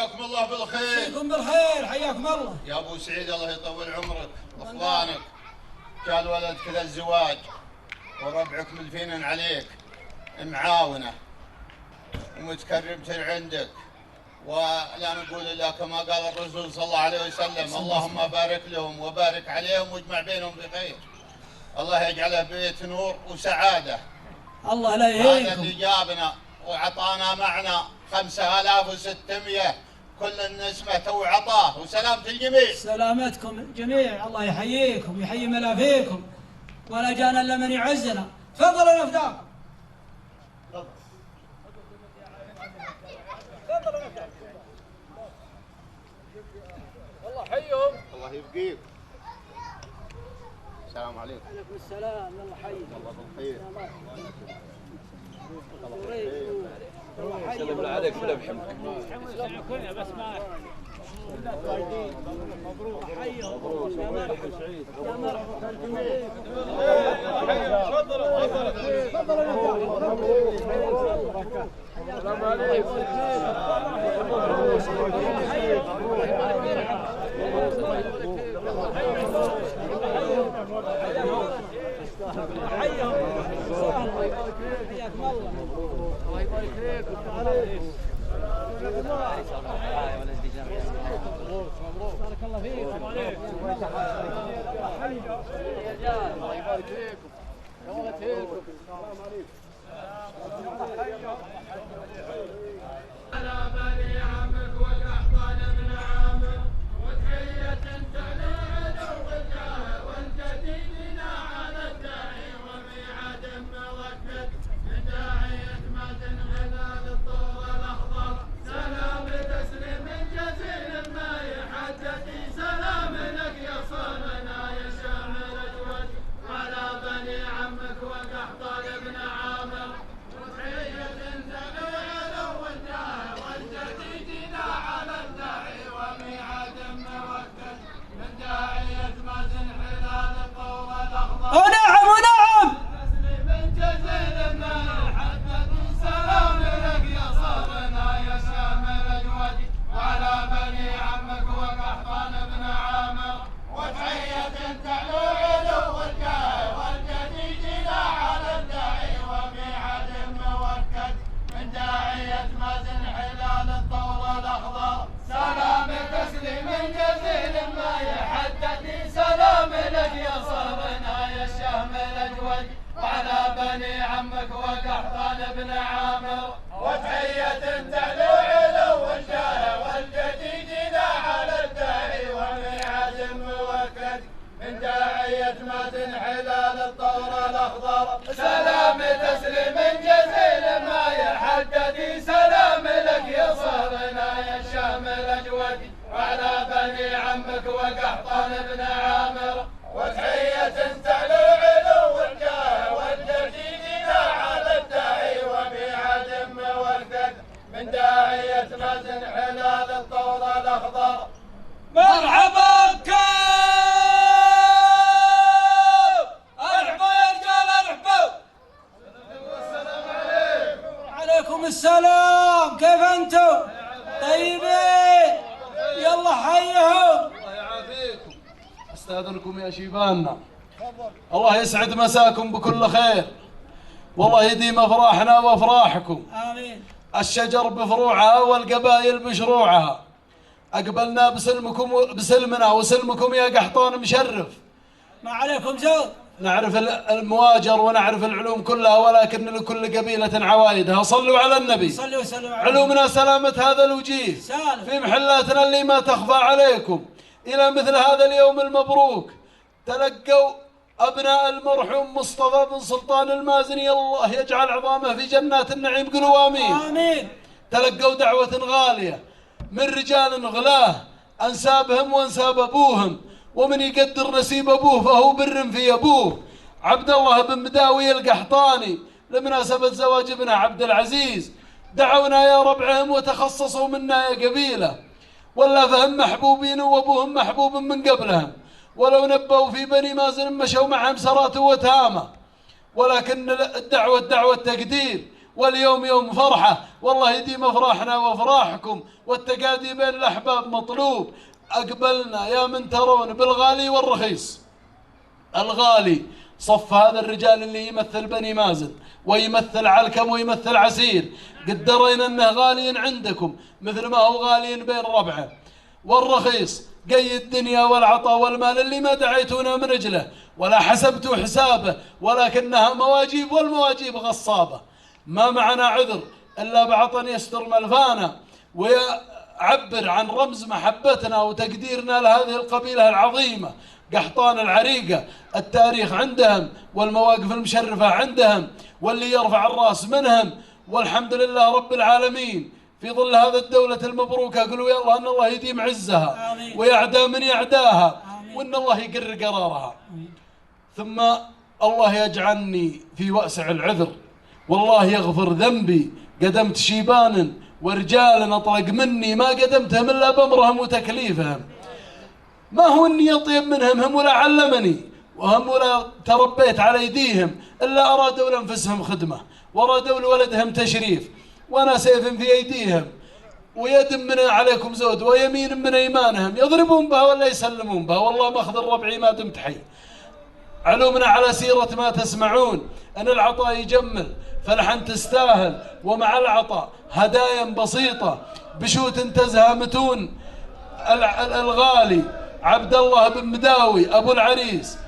مساكم الله بالخير. فيكم بالخير، حياكم الله. يا ابو سعيد الله يطول عمرك واخوانك، كان ولدك ذا الزواج وربعك ملفين عليك معاونه ومتكرمة عندك، ولا نقول الا كما قال الرسول صلى الله عليه وسلم: اللهم بارك لهم وبارك عليهم واجمع بينهم بخير. الله يجعله بيت نور وسعاده. الله لا يهينكم. هذا اللي جابنا وعطانا معنا 5600 كل النسمة تو عطاه، وسلامة الجميع. سلامتكم الجميع، الله يحييكم ويحيي ملافيكم، ولا جانا الا من يعزنا. تفضلوا يا فداكم. والله حيهم. الله يبقيك. السلام عليكم. عليكم السلام، الله يحييك. الله بالخير. سلم عليك ولا بحمك. بس ما مبروك. حيهم يا مرحبا سعيد. يا مرحبا الجميع. السلام عليكم. حياكم الله. الله يبارك فيك. بارك الله فيك. الله يبارك فيكم. يا ولد فيكم. السلام عليكم. على بني عمك وقحطان بن عامر، وتحية تلعلو وجاه والجديدنا على الداعي وميعاد موكد، من داعية مازن غلال الطور الأخضر، سلام تسليم جزيل ما يحدد، سلام لك يا صالنا يا شامل الوجه، على بني عمك وقحطان بن عامر، وتحية تلعلو وجاه والجديدنا على الداعي وميعاد موكد، من داعية مازن غلال الطور الأخضر. ونعم ونعم. من جزيل ما يحدد، سلام لك يا صارنا يا شامل الوجه، وعلى بني عمك وقحطان بن عامر، وتحية تعلو علو الجاه والجديدنا على الداعي وميعاد موكد، من داعية مازن حلال الطور الأخضر، سلام تسليم جزيل ما يحدد، سلام لك يا صارنا يا شامل الوجه، وعلى بني عمك وقحطان بن عامر، وتحية تعلو علو الجاه والجديدنا على الداعي وميعاد موكد، من داعية مازن حلال الطور الأخضر، سلام تسليم جزيل ما يحدد، سلام لك يا صارنا يا شامل الوجه، وعلى بني عمك وقحطان بن عامر، وتحية تعلو علو الجاه والجديدنا على الداعي وميعاد موكد، من داعية مازن حلال الطور الأخضر. مرحبا بكم. ارحبوا يا رجال ارحبوا. عليكم السلام، كيف انتم؟ طيبين؟ يلا حيهم. الله يعافيكم. استاذنكم يا شيباننا. الله يسعد مساكم بكل خير، والله يديم افراحنا وافراحكم. امين. الشجر بفروعها والقبائل بشروعها، اقبلنا بسلمنا وسلمكم يا قحطان مشرف. ما عليكم زود. نعرف المواجر ونعرف العلوم كلها، ولكن لكل قبيلة عوايدها. صلوا على النبي. صلوا وسلموا على علومنا سلامة هذا الوجيه سالم في محلاتنا اللي ما تخفى عليكم. إلى مثل هذا اليوم المبروك تلقوا أبناء المرحوم مصطفى بن سلطان المازني، الله يجعل عظامه في جنات النعيم، قولوا آمين. آمين. تلقوا دعوة غالية من رجال غلاه أنسابهم وأنساب أبوهم، ومن يقدر نسيب أبوه فهو بر في أبوه. عبد الله بن مداوي القحطاني لمناسبة زواج ابنه عبد العزيز دعونا يا ربعهم وتخصصوا منا يا قبيلة، ولا فهم محبوبين وأبوهم محبوب من قبلهم، ولو نبوا في بني مازن مشوا معهم سرات وتامة، ولكن الدعوة دعوة تقدير واليوم يوم فرحة، والله يديم أفراحنا وأفراحكم، والتقادي بين الأحباب مطلوب. أقبلنا يا من ترون بالغالي والرخيص. الغالي صف هذا الرجال اللي يمثل بني مازن ويمثل علكم ويمثل عسير، قد درينا أنه غالي عندكم مثل ما هو غالي بين ربعه. والرخيص قي الدنيا والعطاء والمال اللي ما دعيتونا من أجله ولا حسبتوا حسابه، ولكنها مواجيب، والمواجيب غصابة. ما معنا عذر إلا بعطن يستر ملفانا ويعبر عن رمز محبتنا وتقديرنا لهذه القبيلة العظيمة قحطان العريقة. التاريخ عندهم والمواقف المشرفة عندهم، واللي يرفع الراس منهم. والحمد لله رب العالمين في ظل هذا الدولة المبروكة. قلوا يا الله أن الله يديم عزها ويعدى من يعداها، وأن الله يقر قرارها. ثم الله يجعلني في واسع العذر، والله يغفر ذنبي. قدمت شيبان ورجال أطلق مني ما قدمتهم إلا بأمرهم وتكليفهم. ما هو إني أطيب منهم، هم ولا علمني وهم ولا تربيت على أيديهم، إلا أرادوا لأنفسهم خدمة وأرادوا لولدهم تشريف، وأنا سيف في أيديهم ويد من عليكم زود ويمين من أيمانهم، يضربون بها ولا يسلمون بها. والله ماخذ الربعي ما دمت حي. علومنا على سيرة ما تسمعون أن العطاء يجمل، فالحن تستاهل، ومع العطاء هدايا بسيطة بشوت تزهى متون. الغالي عبد الله بن مداوي أبو العريس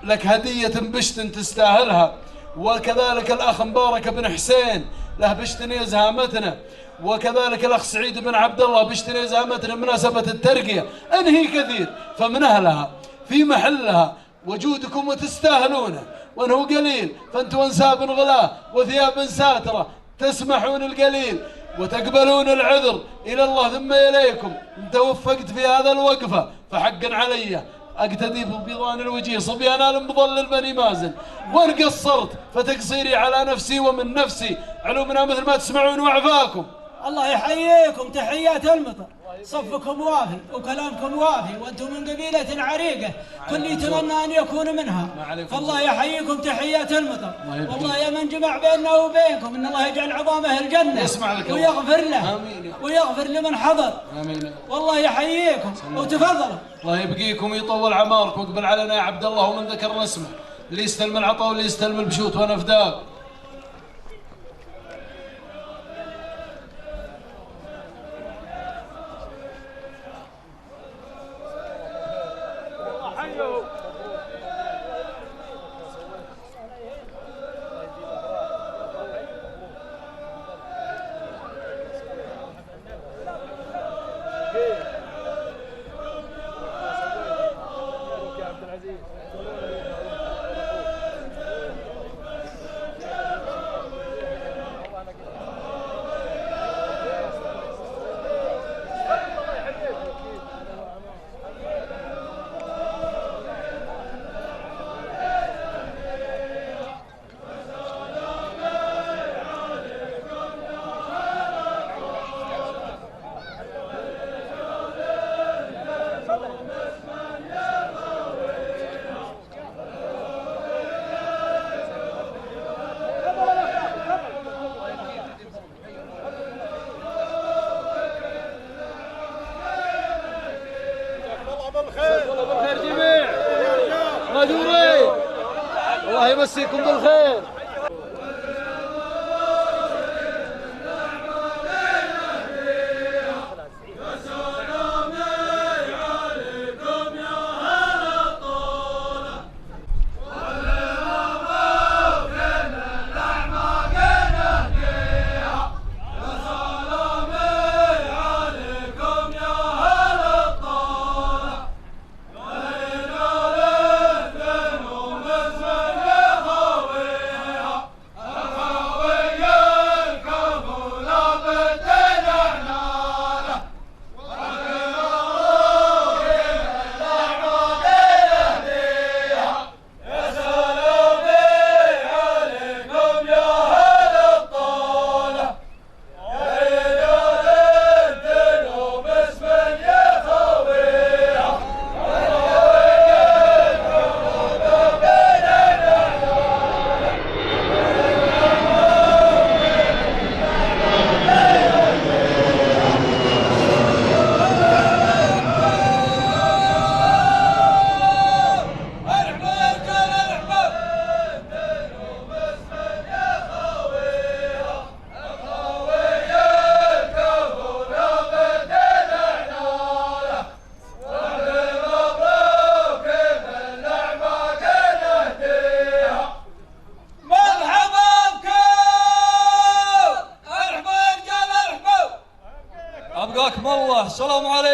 لك هدية بشت تستاهلها، وكذلك الأخ مبارك بن حسين له بشت يزهامتنا، وكذلك الأخ سعيد بن عبد الله بشت يزهامتنا بمناسبة الترقية. أنهي كثير فمن أهلها في محلها، وجودكم وتستاهلونه، وأنه قليل فأنتم أنساب غلاة وثياب ساترة تسمحون القليل وتقبلون العذر إلى الله ثم إليكم. توفقت في هذا الوقفة فحقا علي أقتدي ببيضان الوجيه صبيان آل مضلل بني مازن، وإن قصرت فتقصيري على نفسي ومن نفسي. علومنا مثل ما تسمعون وعفاكم. الله يحييكم تحيات المطر، صفكم وافي وكلامكم وافي، وانتم من قبيلة عريقة كل يتمنى ان يكون منها. فالله يحييكم تحيات المطر. والله يا من جمع بيننا وبينكم ان الله يجعل عظامه الجنة ويغفر له ويغفر لمن حضر. والله يحييكم وتفضلوا. الله يبقيكم ويطول عماركم. واقبل علينا يا عبد الله ومن ذكر اسمه، اللي يستلم العطاء واللي يستلم البشوت، وانا فداك. الله يمسيكم بالخير.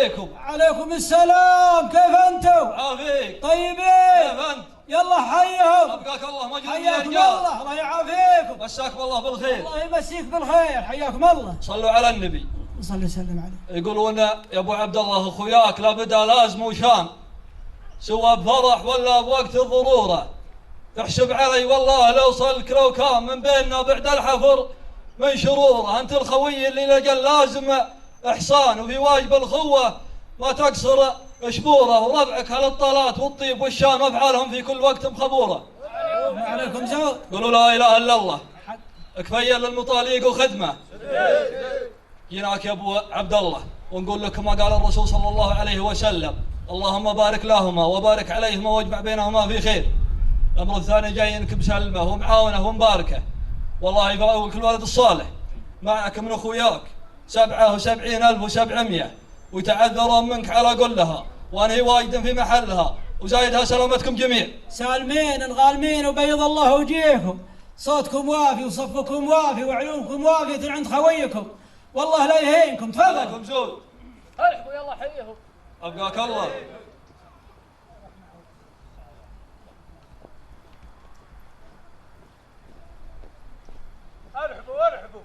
عليكم. عليكم السلام، كيف انتم؟ عافيك. طيبين؟ كيف انت؟ يلا حيهم. ابقاك الله مجد يا حياكم رجال. الله يعافيكم. مساكم الله بالخير. الله يمسيك بالخير، حياكم الله. صلوا على النبي. صلي وسلم عليه. يقولون يا ابو عبد الله اخوياك لابد لازم وشان، سواء بفرح ولا بوقت الضروره. احسب علي والله لو صلك لو كان من بيننا بعد الحفر من شروره. انت الخوي اللي لقى لازم احسان، وفي واجب الخوه ما تقصر شبوره، وربعك هالطلات والطيب والشان وافعالهم في كل وقت مخبوره. عليكم زود. قولوا لا اله الا الله. كفايه للمطاليق وخدمه. جيناك يا ابو عبد الله ونقول لك ما قال الرسول صلى الله عليه وسلم: اللهم بارك لهما وبارك عليهما واجمع بينهما في خير. الامر الثاني جايينك بسلمه ومعاونه ومباركه. والله يبارك الولد الصالح معك من اخوياك 77,700 ويتعذرون منك على قلها، وانا واجد في محلها وزايدها سلامتكم جميع. سالمين غالمين وبيض الله وجيهكم، صوتكم وافي وصفكم وافي وعلومكم وافية عند خويكم، والله لا يهينكم. تفضل. عليكم زود. ارحبوا يلا حيهم. ابقاك الله. ارحبوا ارحبوا.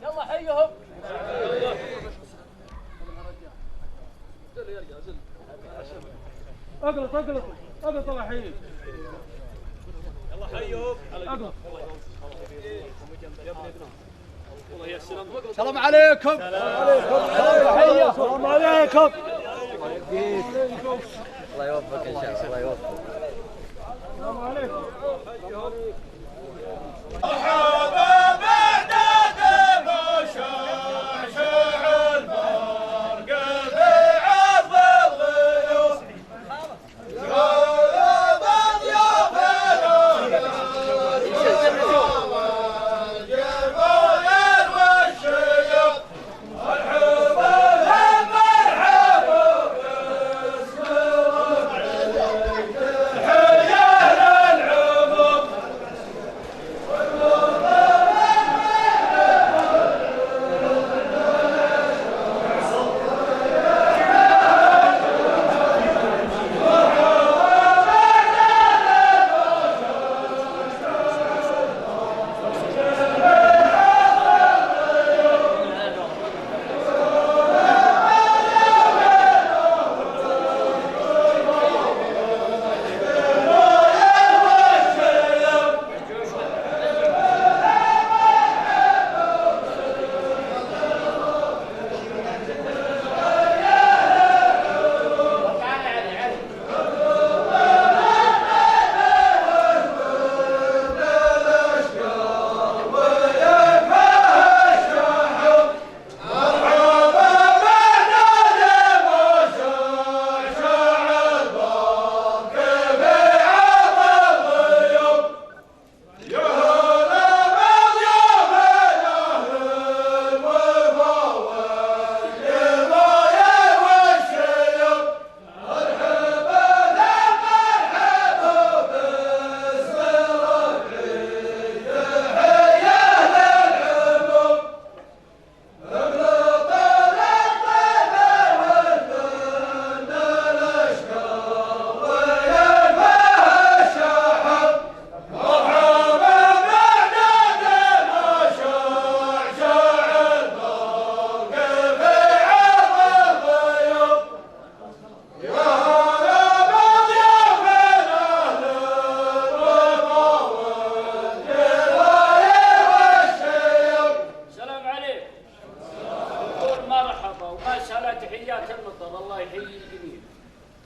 يلا حيهم. اقلط اقلط اقلط الله يحييك. يلا حيهم. اقلط. السلام عليكم. السلام عليكم. الله يوفقك ان شاء الله. الله يوفقك. السلام عليكم. حيا للعمر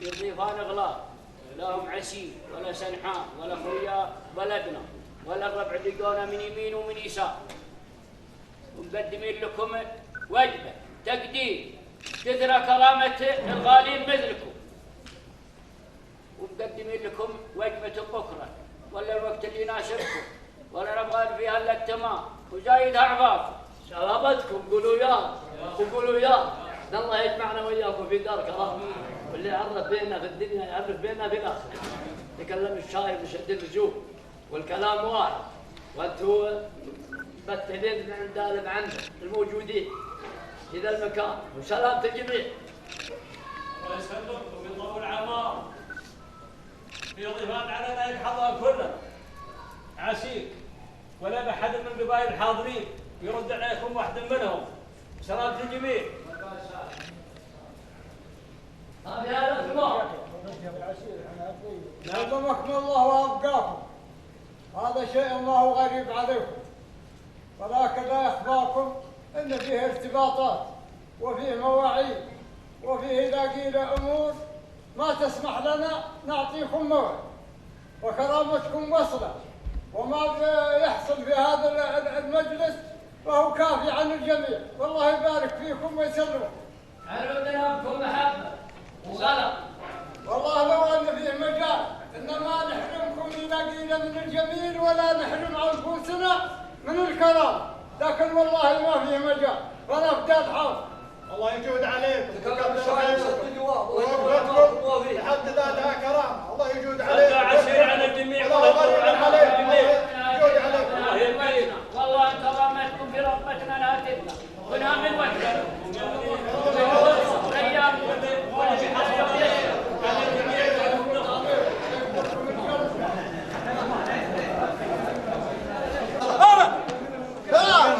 يضيفان اغلاق لهم عسير ولا سنحان ولا خويا بلدنا ولا الربع لقونا من يمين ومن يسار. ومقدمين لكم وجبه تقدير تدرى كرامه الغالين مثلكم. ومقدمين لكم وجبه بكره ولا الوقت اللي يناسبكم ولا نبغى فيها الا التمام وزايدها عفاف. شرابتكم قولوا يا وقولوا يا الله يجمعنا وياكم في دار كرامه. واللي يعرف بيننا في الدنيا يعرف بيننا في الاخره. تكلم الشايب بشد اللزوم والكلام واحد وانتم ممثلين من عند عنده الموجودين في ذا المكان وسلامة الجميع. الله يسلمكم ويطول العمار. في ضيفان علينا يحضر كلنا عسير ولا بحد من قبائل الحاضرين يرد عليكم واحد منهم. سلامة الجميع. نظمكم الله وابقاكم. هذا شيء الله غريب عليكم ولكن لا يخفاكم ان فيه ارتباطات وفيه مواعيد وفيه اذا قيل امور ما تسمح لنا نعطيكم موعد وكرامتكم وصله. وما يحصل في هذا المجلس فهو كافي عن الجميع. والله يبارك فيكم ويسلمكم. عرضنا بكم محبه وغلط. والله لو ان فيه مجال انما نحرمكم اذا قيل من الجميل ولا نحرم انفسنا من الكرام. لكن والله ما فيه مجال ولا بدال حول. الله يجود عليكم ووفقتكم لحد ذاتها كرامه. الله يجود عليكم. عسير على الجميع. الله يبارك عليكم. الله يجود عليكم. والله كرامتكم في رغبتنا ناتتنا ونها من وجهنا. كرام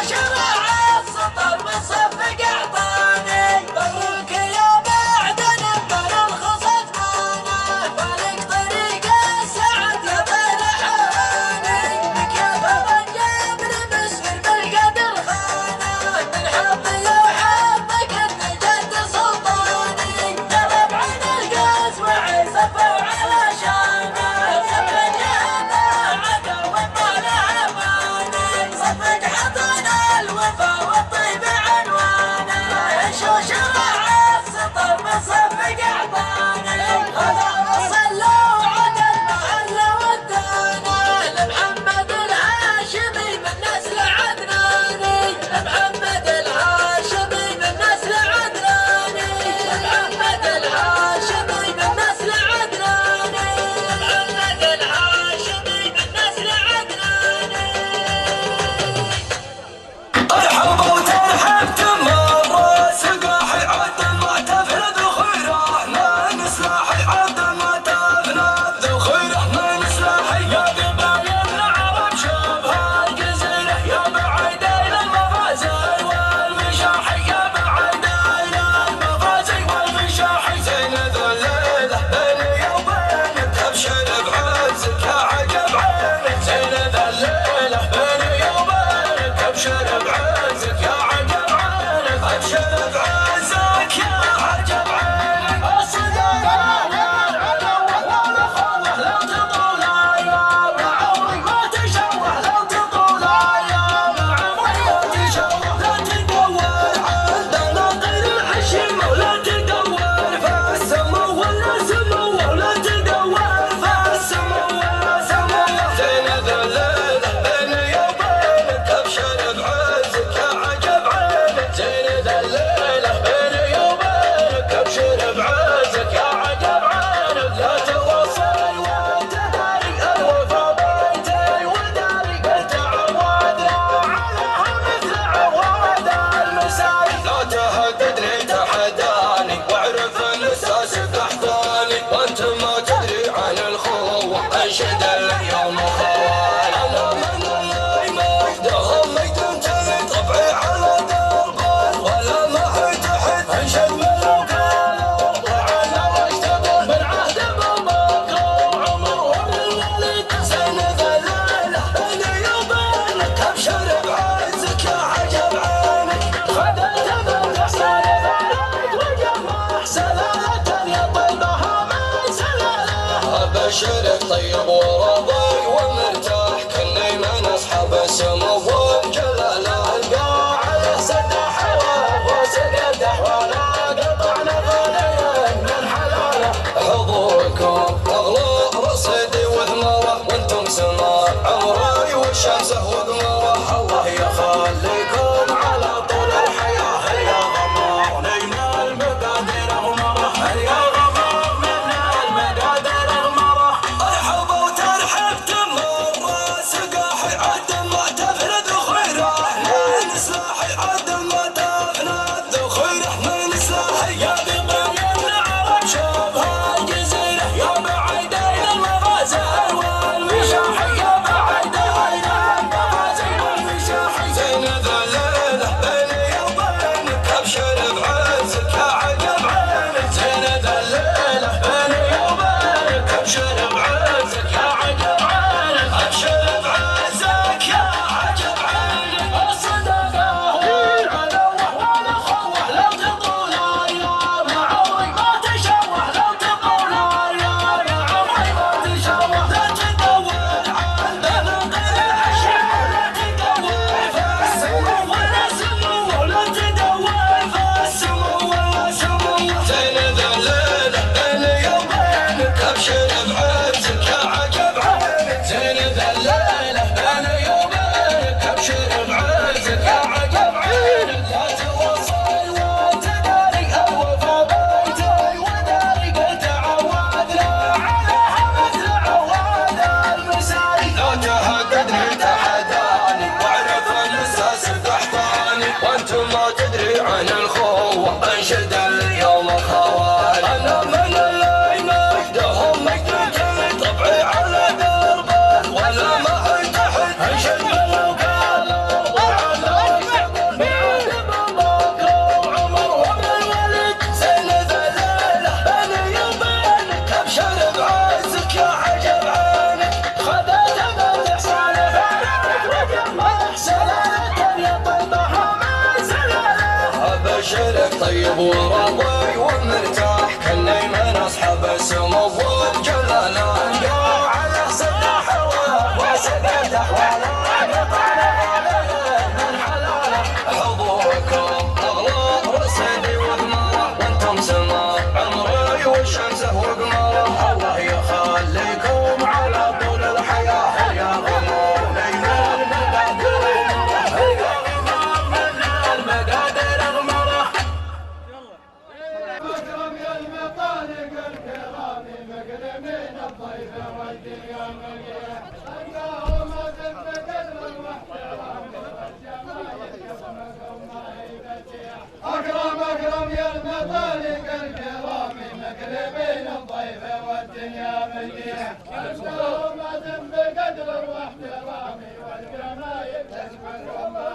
وشرع السطر مصفق اعطاني مبروك ابشرك طيب ورضي ومرتاح كني من اصحاب السمو والجلال القاعد سد حواف وسقد احواله قطعنا غاليا من حلاله حضوركم اغلى رصيدي وثمره وانتم سماء عمري والشمس وقمره الله يخليكم على طول الحياه يا غمار نجم المقادير غمره يا غمار من المقادير غمره ارحب وترحب تمر سقاحي عد ما تفرد خيره من سلاحي عد ما تفرد خيره من سلاحي يا بمن العرب شبه الجزيره يا بعيدين المغازل والمشاحي يا بعيدين المغازل والمشاحي زين ذا الليله بيني وبينك ابشر بعزك يا عجب عينك زين ذا الليله بيني وبينك ابشر بعزك يا عجب عينك ابشر بعزك يا عجب عينك الصدقه والعلوه والاخوه لو تطول ايام عمري ما تشوه لو تطول ايام عمري ما تشوه لا تدور على منقل العشم ولا تدور في السمو ولا سمو ولا تدور في السمو ولا سمو زين ذا الليله بيني وبينك ابشر بعزك يا عجب عينك زين ذا الليله بيني وبينك ابشر بعزك يا عجب عينك لا توصل وتداري الوفا بيتي وداري قلت عوادنا عليها مثل عواد المساري لو تهددني تحداني واعرف الاساس قحطاني وانتم ما تدري عن الخوه انشد اليوم خواني انا من اللي مجدهم مجدتي طبعي على درب ولا ما انتحد انشد بالوقال وعلى وجه بعد بكر وعمر وابن الوليد زين ذا الليله بيني وبينك ابشر بعزك يا عجب عينك خذت مدح صالح عليك وجمع سلالة يا طيبها من سلاله ابشرك طيب وراضي ومرتاح كني من اصحاب السمو والجلال القاعد سد حواف وسقد احواله قطعنا غاليه من حلاله حضوركم اغلى رصيدي وثمره وانتم سماء عمري والشمس وقمره الله يخليكم على طول الحياه يا غمور نجم المقادير غمره يا غمار من المقادير غمره اكرم يا المطالق الكرام مكرمين الضيف والدنيا مليان اللهم زد بقدر واحترام اكرم يا المطالق الكرام مكرمين الضيف والدنيا مليان اللهم زد بقدر واحترام والجمايل تسمعكم ما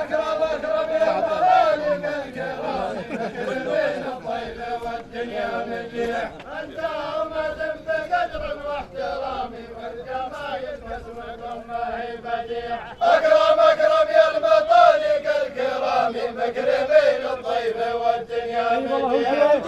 اكرم يا المطالق الكرام مكرمين الضيف والدنيا مليان اللهم زد بقدر واحترام والجمايل تسمعكم ما هي بديع اكرم يا المطالق الكرام مكرمين الضيف والدنيا مليان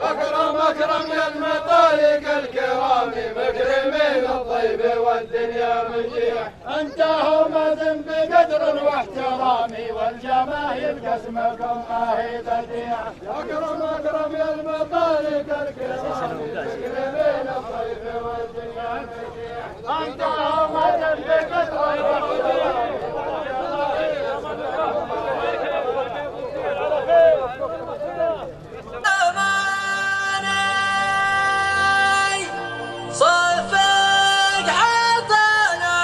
اكرم يا المطالق الكرام مكرمين الضيف والدنيا مجيح انت هم ذنب بقدر واحترامي والجماهير قسمكم ما هي بديع اكرم يا المطالق الكرام مكرمين الضيف والدنيا مجيح انت هم ذنب بقدر واحترامي صفق حطنا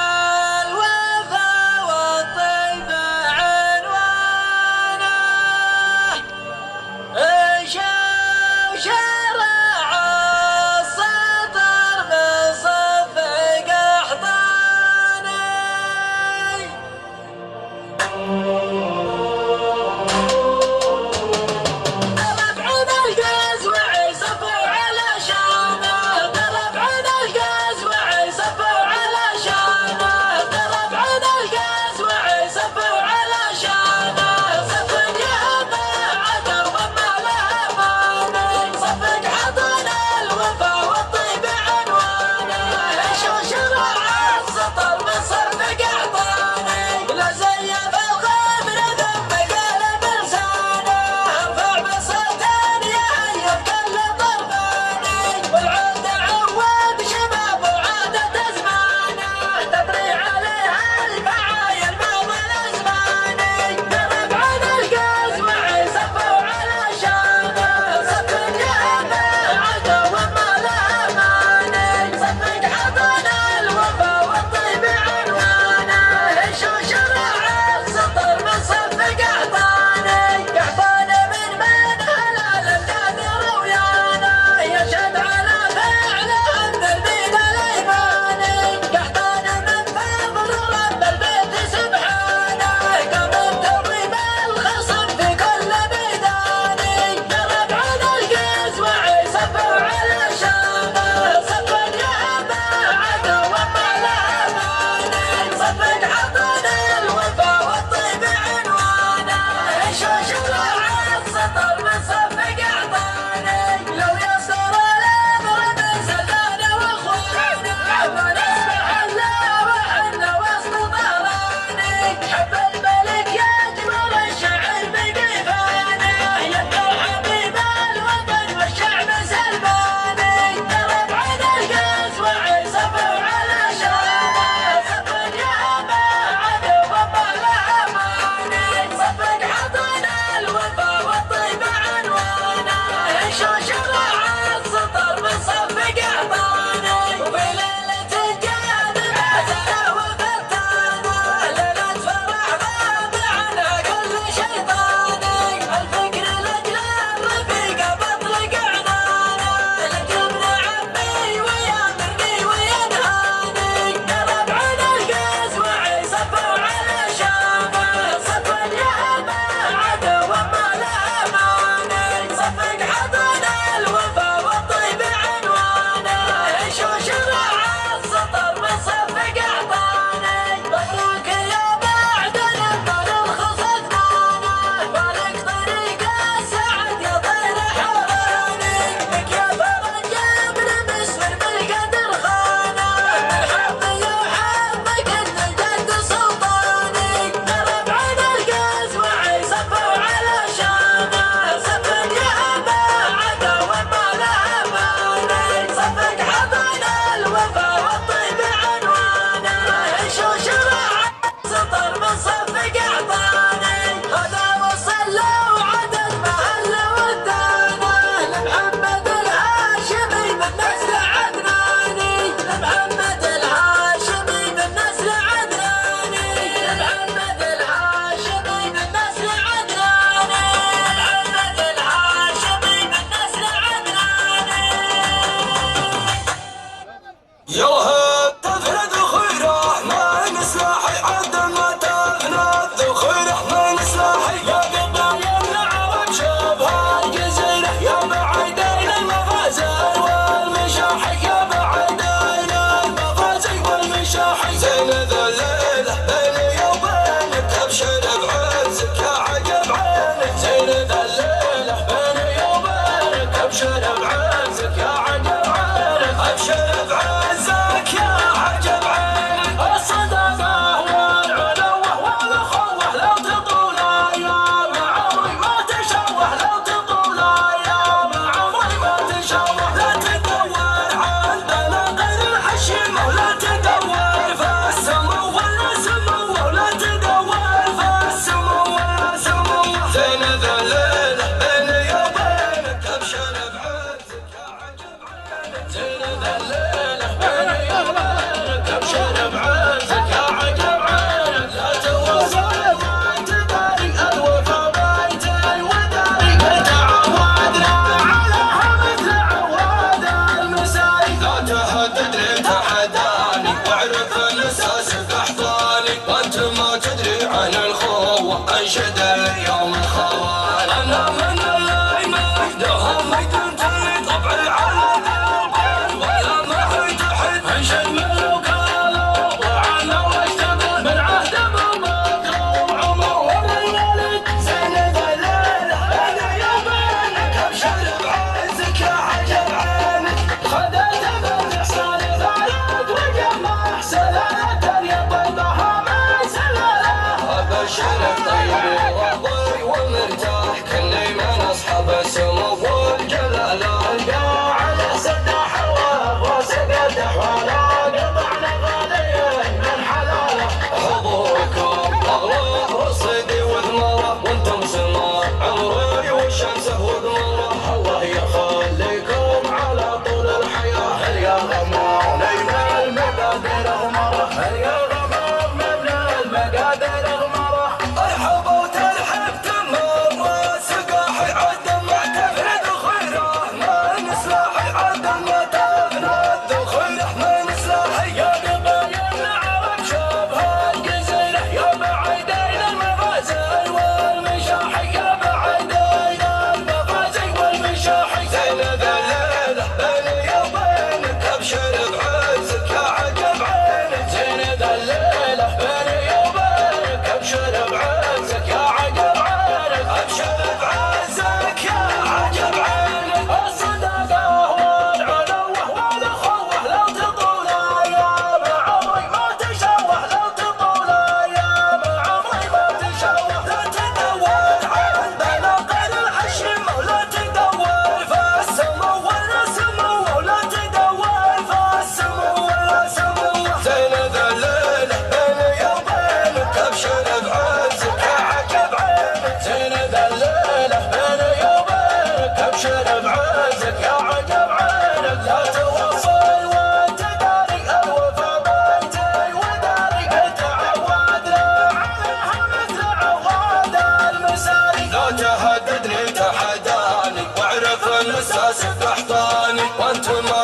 الوفا والطيب عنوانه شرع السطر بصفق احضانه مساس قحطاني وانتم ما